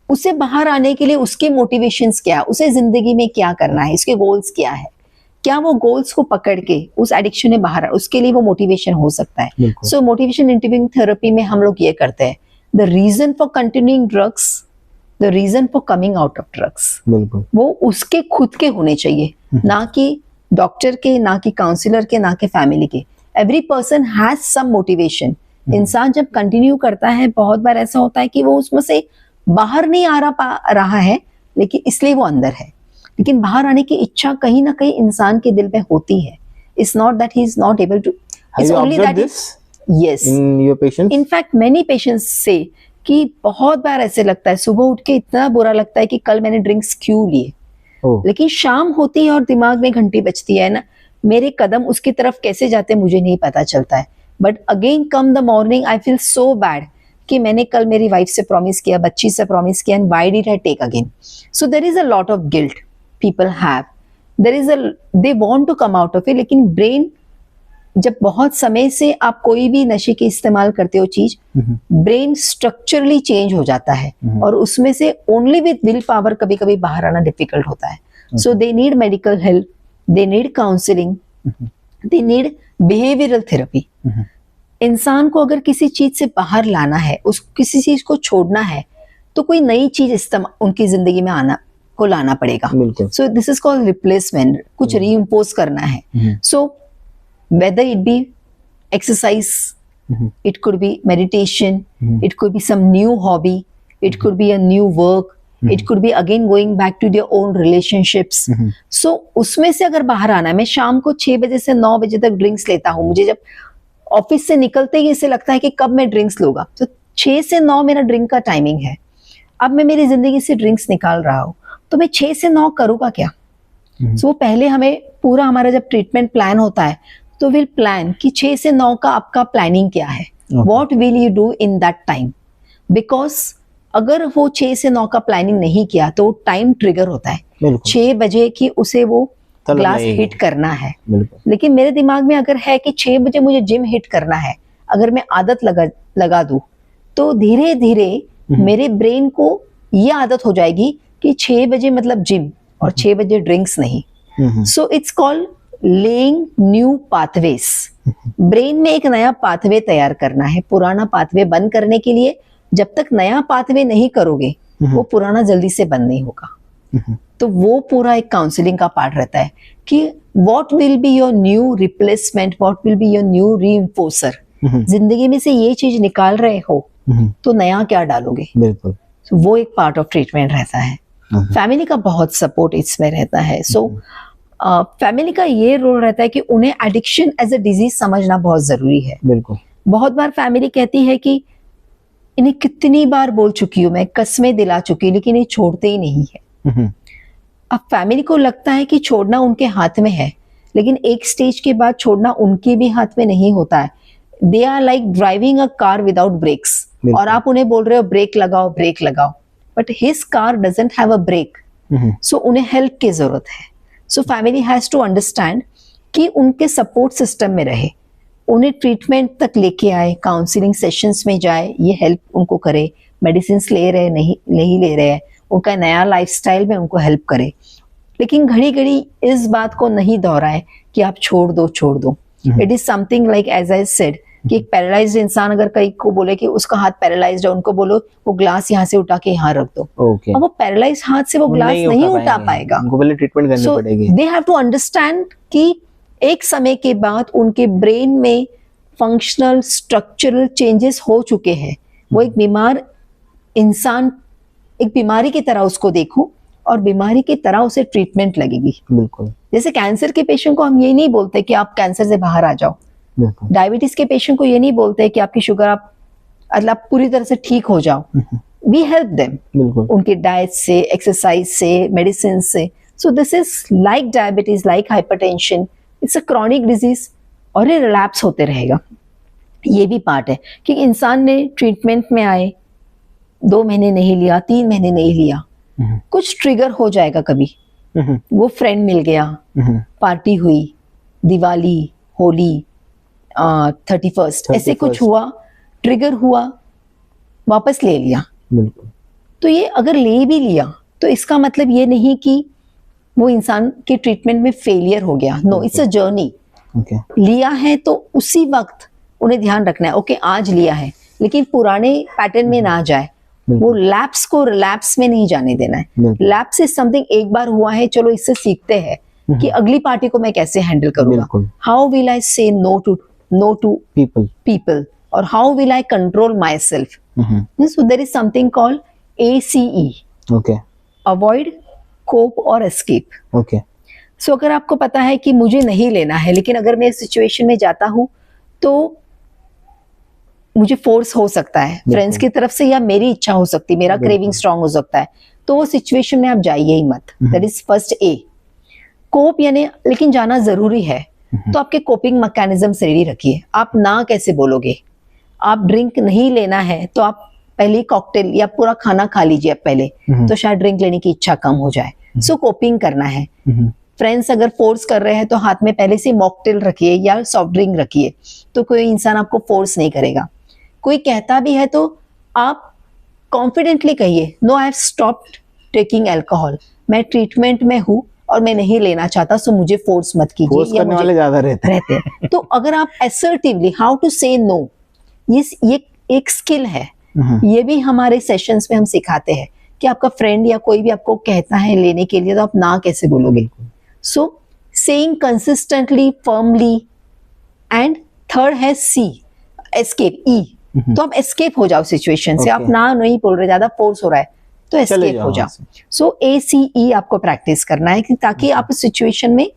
उसे बाहर आने के लिए उसके मोटिवेशंस क्या, उसे जिंदगी में क्या करना है, इसके गोल्स क्या है, क्या वो गोल्स को पकड़ के उस एडिक्शन में बाहर, उसके लिए वो मोटिवेशन हो सकता है। सो मोटिवेशन इंटीग्रेटिंग थेरेपी में हम लोग ये करते हैं, the reason for continuing drugs, the reason for coming out of drugs, बिल्कुल वो उसके खुद के होने चाहिए, ना कि डॉक्टर के, ना कि काउंसलर के, ना कि फैमिली के। Every person has some motivation. इंसान जब कंटिन्यू करता है, बहुत बार ऐसा होता है कि वो उसमें से बाहर नहीं आ रहा है, लेकिन इसलिए वो अंदर है, लेकिन बाहर आने की इच्छा कहीं ना कहीं इंसान के दिल में होती है। It's not that he is not able to, it's only that yes in your patients. In fact many patients से कि बहुत बार ऐसे लगता है, सुबह उठ के इतना बुरा लगता है कि कल मैंने ड्रिंक्स क्यों लिए, लेकिन शाम होती है और दिमाग में घंटी बजती है ना, मेरे कदम उसकी तरफ कैसे जाते मुझे नहीं पता चलता है। But again come the morning I feel so bad कि मैंने कल मेरी वाइफ से प्रॉमिस किया, बच्ची से प्रॉमिस किया, and why did I take again. So there is a lot of guilt people have, there is they want to come out of it, लेकिन ब्रेन जब बहुत समय से आप कोई भी नशे के इस्तेमाल करते हो चीज, ब्रेन स्ट्रक्चरली चेंज हो जाता है और उसमें से ओनली विद विल पावर कभी कभी बाहर आना डिफिकल्ट होता है। So they need medical help, they need counselling, they need behavioural therapy. इंसान को अगर किसी चीज से बाहर लाना है, उस किसी चीज को छोड़ना है, तो कोई नई चीज इस्तेमाल उनकी जिंदगी में लाना पड़ेगा। So this is called replacement, कुछ रीइंपोज करना है। सो whether it be exercise, it could be meditation, it could be some new hobby, it could be a new work, it could be again going back to their own relationships. So उसमें से अगर बाहर आना है, मैं शाम को 6 बजे से 9 बजे तक ड्रिंक्स लेता हूँ, मुझे जब ऑफिस से निकलते ही ऐसे लगता है कि कब मैं ड्रिंक्स लूंगा, तो 6 से 9 मेरा ड्रिंक का टाइमिंग है। अब मैं मेरी जिंदगी से ड्रिंक्स निकाल रहा हूँ, तो मैं 6 से 9 करूँगा क्या? So पहले हमें पूरा हमारा जब ट्रीटमेंट प्लान होता है तो विल प्लान कि 6 से 9 का आपका प्लानिंग क्या है, what will you do in that time. Because अगर वो 6 से 9 का प्लानिंग नहीं किया तो टाइम ट्रिगर होता है 6 बजे की उसे वो ग्लास हिट करना है। लेकिन मेरे दिमाग में अगर है कि 6 बजे मुझे जिम हिट करना है, अगर मैं आदत लगा दूं तो धीरे धीरे मेरे ब्रेन को ये आदत हो जाएगी कि 6 बजे मतलब जिम और 6 बजे ड्रिंक्स नहीं। So it's called laying new pathways. Brain में एक नया पाथवे तैयार करना है। पुराना पाथवे बंद करने के लिए जब तक नया पाथवे नहीं करोगे वो पुराना जल्दी से बंद नहीं होगा। तो वो पूरा एक काउंसलिंग का पार्ट रहता है कि what will be your new replacement, what will be your new reinforcer. जिंदगी में से ये चीज निकाल रहे हो तो नया क्या डालोगे। बिल्कुल। so, वो एक पार्ट ऑफ ट्रीटमेंट रहता है। फैमिली का बहुत सपोर्ट इसमें रहता है। सो फैमिली का ये रोल रहता है कि उन्हें एडिक्शन एज अ डिजीज समझना बहुत जरूरी है। बिल्कुल। बहुत बार फैमिली कहती है कि इन्हें कितनी बार बोल चुकी हूँ मैं, कस्में दिला चुकी हूँ, लेकिन ये छोड़ते ही नहीं है। अब फैमिली को लगता है कि छोड़ना उनके हाथ में है, लेकिन एक स्टेज के बाद छोड़ना उनके भी हाथ में नहीं होता है। They are like driving a car without brakes, और आप उन्हें बोल रहे हो ब्रेक लगाओ ब्रेक लगाओ, but his car doesn't have a brake. So उन्हें हेल्प की जरूरत है। So family has to understand कि उनके सपोर्ट सिस्टम में रहे, उन्हें ट्रीटमेंट तक लेके आए, काउंसलिंग सेशंस में जाए, ये हेल्प उनको करे, मेडिसिन ले रहे नहीं ले रहे हैं, उनका नया लाइफस्टाइल में उनको हेल्प करे। लेकिन घड़ी घड़ी इस बात को नहीं दोहराए कि आप छोड़ दो। It is something like as I said कि एक पैरालाइज्ड इंसान अगर कहीं को बोले कि उसका हाथ पैरालाइज्ड है, उनको बोलो वो ग्लास यहाँ से उठा के यहाँ रख दो। अब वो पैरालाइज्ड हाथ से वो ग्लास नहीं उठा पाएगा, उनको पहले ट्रीटमेंट करनी पड़ेगी। दे हैव टू अंडरस्टैंड कि एक समय के बाद उनके ब्रेन में फंक्शनल स्ट्रक्चरल चेंजेस हो चुके हैं। वो एक बीमार इंसान, एक बीमारी की तरह उसको देखो और बीमारी की तरह उसे ट्रीटमेंट लगेगी। बिल्कुल। जैसे कैंसर के पेशेंट को हम ये नहीं बोलते कि आप कैंसर से बाहर आ जाओ, डायबिटीज के पेशेंट को ये नहीं बोलते कि आपकी शुगर आप पूरी तरह से ठीक हो जाओ। वी हेल्प देम उनके डाइट से, एक्सरसाइज से, मेडिसिन से। So this is like diabetes, like hypertension, it's a chronic disease और ये रिलैप्स होते रहेगा। ये भी पार्ट है कि इंसान ने ट्रीटमेंट में आए, 2 महीने नहीं लिया, 3 महीने नहीं लिया, कुछ ट्रिगर हो जाएगा कभी। वो फ्रेंड मिल गया, पार्टी हुई, दिवाली, होली, 31st ऐसे कुछ हुआ, ट्रिगर हुआ, वापस ले लिया। बिल्कुल। तो ये अगर ले भी लिया तो इसका मतलब ये नहीं कि वो इंसान के ट्रीटमेंट में फेलियर हो गया। No, it's a journey. लिया है तो उसी वक्त उन्हें ध्यान रखना है, ओके आज लिया है, लेकिन पुराने पैटर्न में ना जाए वो लैप्स को रिलैप्स में नहीं जाने देना है। बिल्कुल। लैप्स इज समथिंग एक बार हुआ है, चलो इससे सीखते हैं कि अगली पार्टी को मैं कैसे हैंडल करूंगा। बिल्कुल। How will I say no to people. और how will I control myself. So there is something called ACE, okay avoid, cope और एस्केप। ओके। सो अगर आपको पता है कि मुझे नहीं लेना है, लेकिन अगर मैं इस सिचुएशन में जाता हूं तो मुझे फोर्स हो सकता है फ्रेंड्स की तरफ से, या मेरी इच्छा हो सकती है, मेरा क्रेविंग स्ट्रांग हो सकता है, तो वो सिचुएशन में आप जाइए ही मत। That is first A। कोप यानी लेकिन जाना जरूरी है, तो आपके कोपिंग मैकेनिज्म्स रेडी रखिए। आप ना कैसे बोलोगे? आप ड्रिंक नहीं लेना है तो आप पहले कॉकटेल या पूरा खाना खा लीजिए आप पहले, तो शायद ड्रिंक लेने की इच्छा कम हो जाए। सो कोपिंग करना है। फ्रेंड्स अगर फोर्स कर रहे हैं तो हाथ में पहले से मॉकटेल रखिए या सॉफ्ट ड्रिंक रखिए, तो कोई इंसान आपको फोर्स नहीं करेगा। कोई कहता भी है तो आप कॉन्फिडेंटली कहिए, no I have stopped taking alcohol, मैं ट्रीटमेंट में हूँ और मैं नहीं लेना चाहता, सो मुझे फोर्स मत कीजिए। फोर्स करने वाले ज्यादा रहते हैं। तो अगर आप असर्टिवली हाउ टू से नो, ये एक स्किल है। ये भी हमारे सेशंस में हम सिखाते हैं कि आपका फ्रेंड या कोई भी आपको कहता है लेने के लिए, तो आप ना कैसे बोलोगे। So saying consistently, firmly. And third है C, एस्केप, E। तो आप एस्केप हो जाओ सिचुएशन से। आप ना नहीं बोल रहे, ज्यादा फोर्स हो रहा है तो एस्केप हो जाओ। सो ACE आपको प्रैक्टिस करना है ताकि आप उस सिचुएशन में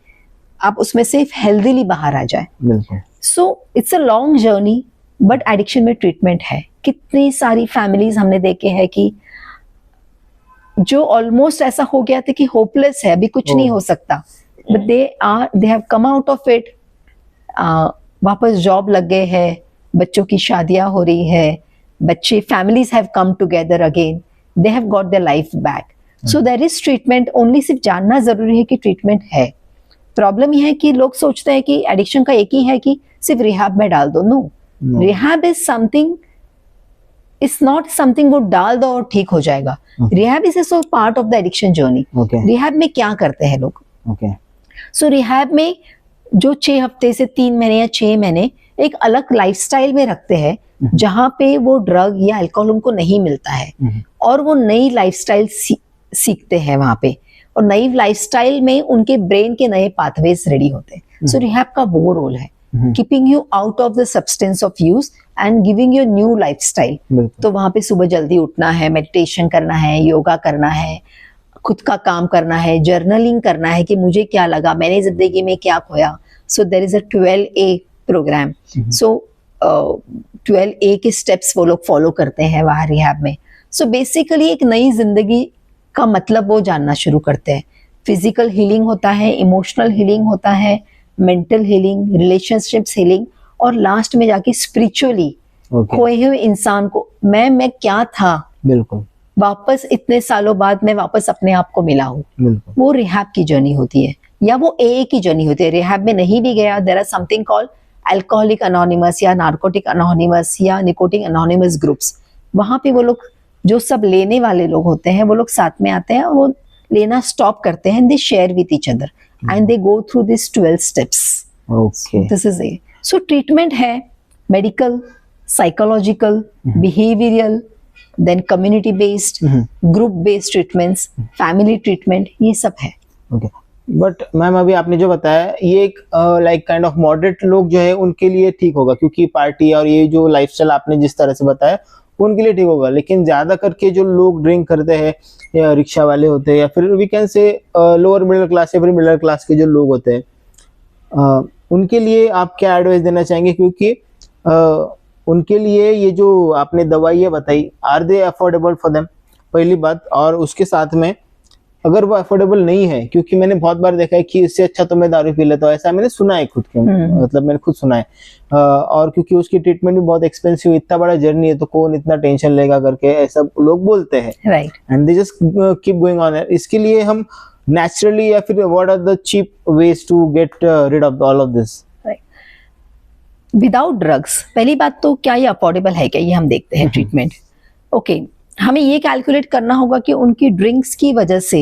आप उसमें से हेल्दीली बाहर आ जाए। सो it's a long journey, but addiction में ट्रीटमेंट है। कितनी सारी फैमिलीज हमने देखे हैं कि जो ऑलमोस्ट ऐसा हो गया था कि होपलेस है, अभी कुछ नहीं हो सकता, but they have come out of it. वापस जॉब लग गए हैं, बच्चों की शादियां हो रही है, बच्चे, families have come together again, they have got their life back. So there is treatment. Only सिर्फ जानना जरूरी है कि ट्रीटमेंट है। प्रॉब्लम यह है कि लोग सोचते हैं कि एडिक्शन का एक ही है कि सिर्फ रिहैब में डाल दो। No, rehab is something, it's not something वो डाल दो और ठीक हो जाएगा। Rehab is so part of the addiction journey. Rehab में क्या करते हैं लोग? सो रिहैब में जो 6 हफ्ते से 3 महीने या 6 महीने एक अलग लाइफस्टाइल में रखते हैं, जहां पे वो ड्रग या अल्कोहल उनको नहीं मिलता है, और वो नई लाइफस्टाइल सीखते हैं वहां पे, और नई लाइफस्टाइल में उनके ब्रेन के नए पाथवेज रेडी होते हैं। सो रिहैब का वो रोल है, keeping you out of the substance of use and giving you new lifestyle. तो वहां पे सुबह जल्दी उठना है, मेडिटेशन करना है, योगा करना है, खुद का काम करना है, जर्नलिंग करना है कि मुझे क्या लगा, मैंने जिंदगी में क्या खोया। So there is a 12A programme. सो 12A के स्टेप्स वो लोग फॉलो करते हैं वहाँ रिहैब में। सो बेसिकली एक नई जिंदगी का मतलब वो जानना शुरू करते हैं। फिजिकल हीलिंग होता है, इमोशनल हीलिंग होता है, मेंटल हीलिंग, रिलेशनशिप्स हीलिंग, और लास्ट में जाके स्पिरिचुअली खोए हुए इंसान को मैं क्या था, बिल्कुल वापस इतने सालों बाद मैं वापस अपने आप को मिला हूँ। वो रिहैब की जर्नी होती है, या वो AA की जर्नी होती है। रिहैब में नहीं भी गया, there are something called alcoholic anonymous या नार्कोटिक अनोनिमस या निकोटिन अनोनिमस ग्रुप्स। वहां पे वो लोग जो सब लेने वाले लोग होते हैं, वो लोग साथ में आते हैं और वो लेना स्टॉप करते हैं, they share with each other and they go through this 12 steps. This is a. So treatment है medical, psychological, behavioural, then community based, group based treatments, family treatment, ये सब है। बट मैम अभी आपने जो बताया ये एक लाइक काइंड ऑफ मॉडरेट लोग जो है उनके लिए ठीक होगा, क्योंकि पार्टी और ये जो लाइफस्टाइल आपने जिस तरह से बताया उनके लिए ठीक होगा। लेकिन ज्यादा करके जो लोग ड्रिंक करते हैं, या रिक्शा वाले होते हैं, या फिर we can say lower middle class या फिर मिडिल क्लास के जो लोग होते हैं, उनके लिए आप क्या एडवाइस देना चाहेंगे? क्योंकि उनके लिए ये जो आपने दवाइयाँ बताई, are they affordable for them, पहली बात। और उसके साथ में अगर वो अफोर्डेबल नहीं है, क्योंकि मैंने बहुत बार देखा है कि इससे अच्छा तो मैं दारू पी लेता हूँ, ऐसा मैंने सुना है खुद के, मतलब मैंने खुद सुना है। और क्योंकि उसकी ट्रीटमेंट भी बहुत एक्सपेंसिव, इतना बड़ा जर्नी है तो कौन इतना टेंशन लेगा करके ऐसा लोग बोलते हैं, right, and they just keep going on. इसके लिए हम नेचुरली या फिर what are the cheap ways to get rid of all of this without drugs? पहली बात तो क्या ये अफोर्डेबल है क्या, ये हम देखते हैं ट्रीटमेंट। ओके, हमें ये कैलकुलेट करना होगा कि उनकी ड्रिंक्स की वजह से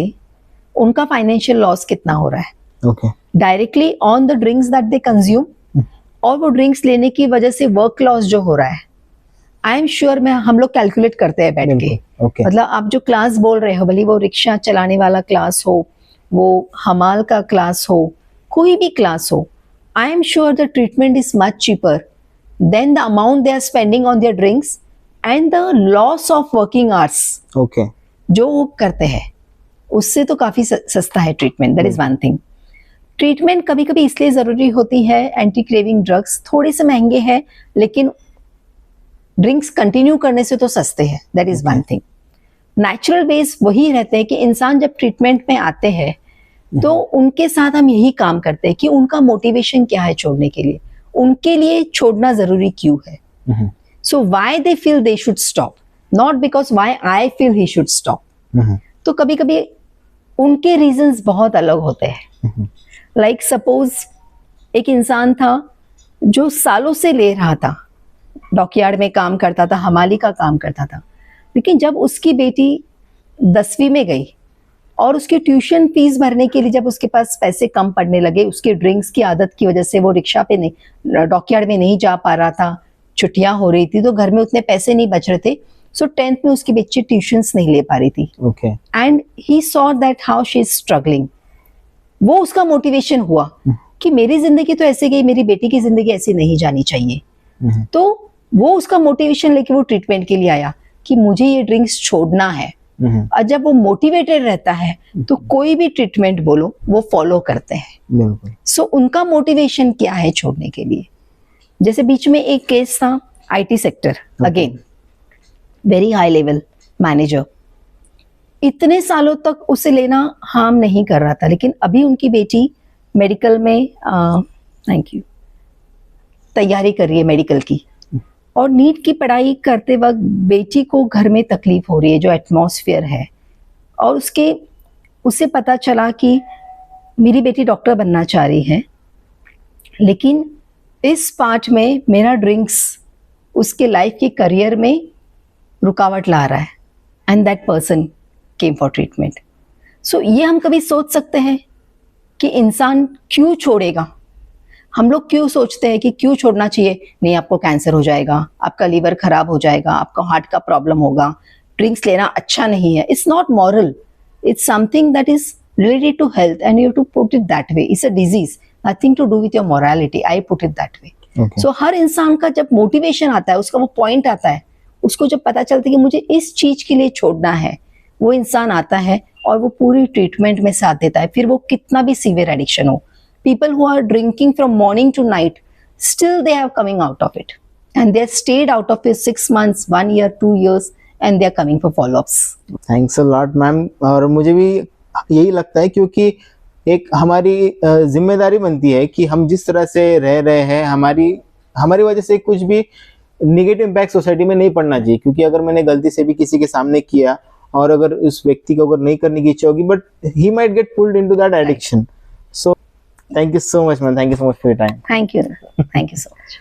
उनका फाइनेंशियल लॉस कितना हो रहा है, okay, directly on the drinks that they consume, और वो ड्रिंक्स लेने की वजह से वर्क लॉस जो हो रहा है, आई एम श्योर में हम लोग कैलकुलेट करते हैं बैठ के। ओके मतलब आप जो क्लास बोल रहे हो, भले वो रिक्शा चलाने वाला क्लास हो, वो हमाल का क्लास हो, कोई भी क्लास हो, I am sure the treatment is much cheaper than the amount they are spending on their drinks and the loss of working hours okay जो वो करते हैं, उससे तो काफी सस्ता है treatment. That is one thing. Treatment कभी कभी इसलिए जरूरी होती है, एंटी क्रेविंग ड्रग्स थोड़े से महंगे हैं, लेकिन ड्रिंक्स कंटिन्यू करने से तो सस्ते हैं। That is one thing. Natural base वही रहते हैं कि इंसान जब ट्रीटमेंट में आते हैं तो उनके साथ हम यही काम करते हैं कि उनका मोटिवेशन क्या है छोड़ने के लिए, उनके लिए छोड़ना जरूरी क्यों है। So why they feel they should stop, not because why I feel he should stop. तो कभी कभी उनके रीजंस बहुत अलग होते हैं। लाइक सपोज एक इंसान था जो सालों से ले रहा था, डॉकयार्ड में काम करता था, हमाली का काम करता था, लेकिन जब उसकी बेटी 10वीं में गई और उसकी ट्यूशन फीस भरने के लिए जब उसके पास पैसे कम पड़ने लगे, उसके ड्रिंक्स की आदत की वजह से वो रिक्शा पे नहीं, डॉकयार्ड में नहीं जा पा रहा था, छुट्टियां हो रही थी तो घर में उतने पैसे नहीं बच रहे थे, सो 10th में उसकी बच्ची ट्यूशंस नहीं ले पा रही थी। Okay and he saw that how she is struggling. वो उसका मोटिवेशन हुआ कि मेरी जिंदगी तो ऐसे गई, मेरी बेटी की जिंदगी ऐसी नहीं जानी चाहिए। तो वो उसका मोटिवेशन लेके वो ट्रीटमेंट के लिए आया कि मुझे ये ड्रिंक्स छोड़ना है। और जब वो मोटिवेटेड रहता है तो कोई भी ट्रीटमेंट बोलो वो फॉलो करते हैं। बिल्कुल। सो उनका मोटिवेशन क्या है छोड़ने के लिए। जैसे बीच में एक केस था IT sector, again very high level manager, इतने सालों तक उसे लेना हार्म नहीं कर रहा था, लेकिन अभी उनकी बेटी मेडिकल में थैंक यू तैयारी कर रही है मेडिकल की, और नीट की पढ़ाई करते वक्त बेटी को घर में तकलीफ हो रही है, जो एटमॉस्फेयर है, और उसे पता चला कि मेरी बेटी डॉक्टर बनना चाह रही है, लेकिन इस पार्ट में मेरा ड्रिंक्स उसके लाइफ के करियर में रुकावट ला रहा है। And that person came for treatment. So ये हम कभी सोच सकते हैं कि इंसान क्यों छोड़ेगा। हम लोग क्यों सोचते हैं कि क्यों छोड़ना चाहिए, नहीं आपको कैंसर हो जाएगा, आपका लीवर खराब हो जाएगा, आपका हार्ट का प्रॉब्लम होगा, ड्रिंक्स लेना अच्छा नहीं है। It's not moral, it's something that is related to health and you have to put it that way. It's a disease, nothing to do with your morality, I put it that way. So हर इंसान का जब motivation आता है, उसका वो point आता है, उसको जब पता चलता है कि मुझे इस चीज के लिए छोड़ना है, वो इंसान आता है और वो पूरी ट्रीटमेंट में साथ देता है, फिर वो कितना भी सीवियर एडिक्शन हो। People who are drinking from morning to night, still they are coming out of it, and they stayed out of it 6 months, 1 year, 2 years, and they are coming for follow-ups. Thanks a lot ma'am. और मुझे भी यही लगता है क्योंकि एक हमारी जिम्मेदारी बनती है कि हम जिस तरह से रह रहे हैं, हमारी वजह से कुछ भी निगेटिव इम्पैक्ट सोसाइटी में नहीं पड़ना चाहिए। क्योंकि अगर मैंने गलती से भी किसी के सामने किया और अगर उस व्यक्ति को अगर नहीं करने की इच्छा होगी, but he might get pulled into that addiction. So thank you so much man, thank you so much for your time। Thank you so much।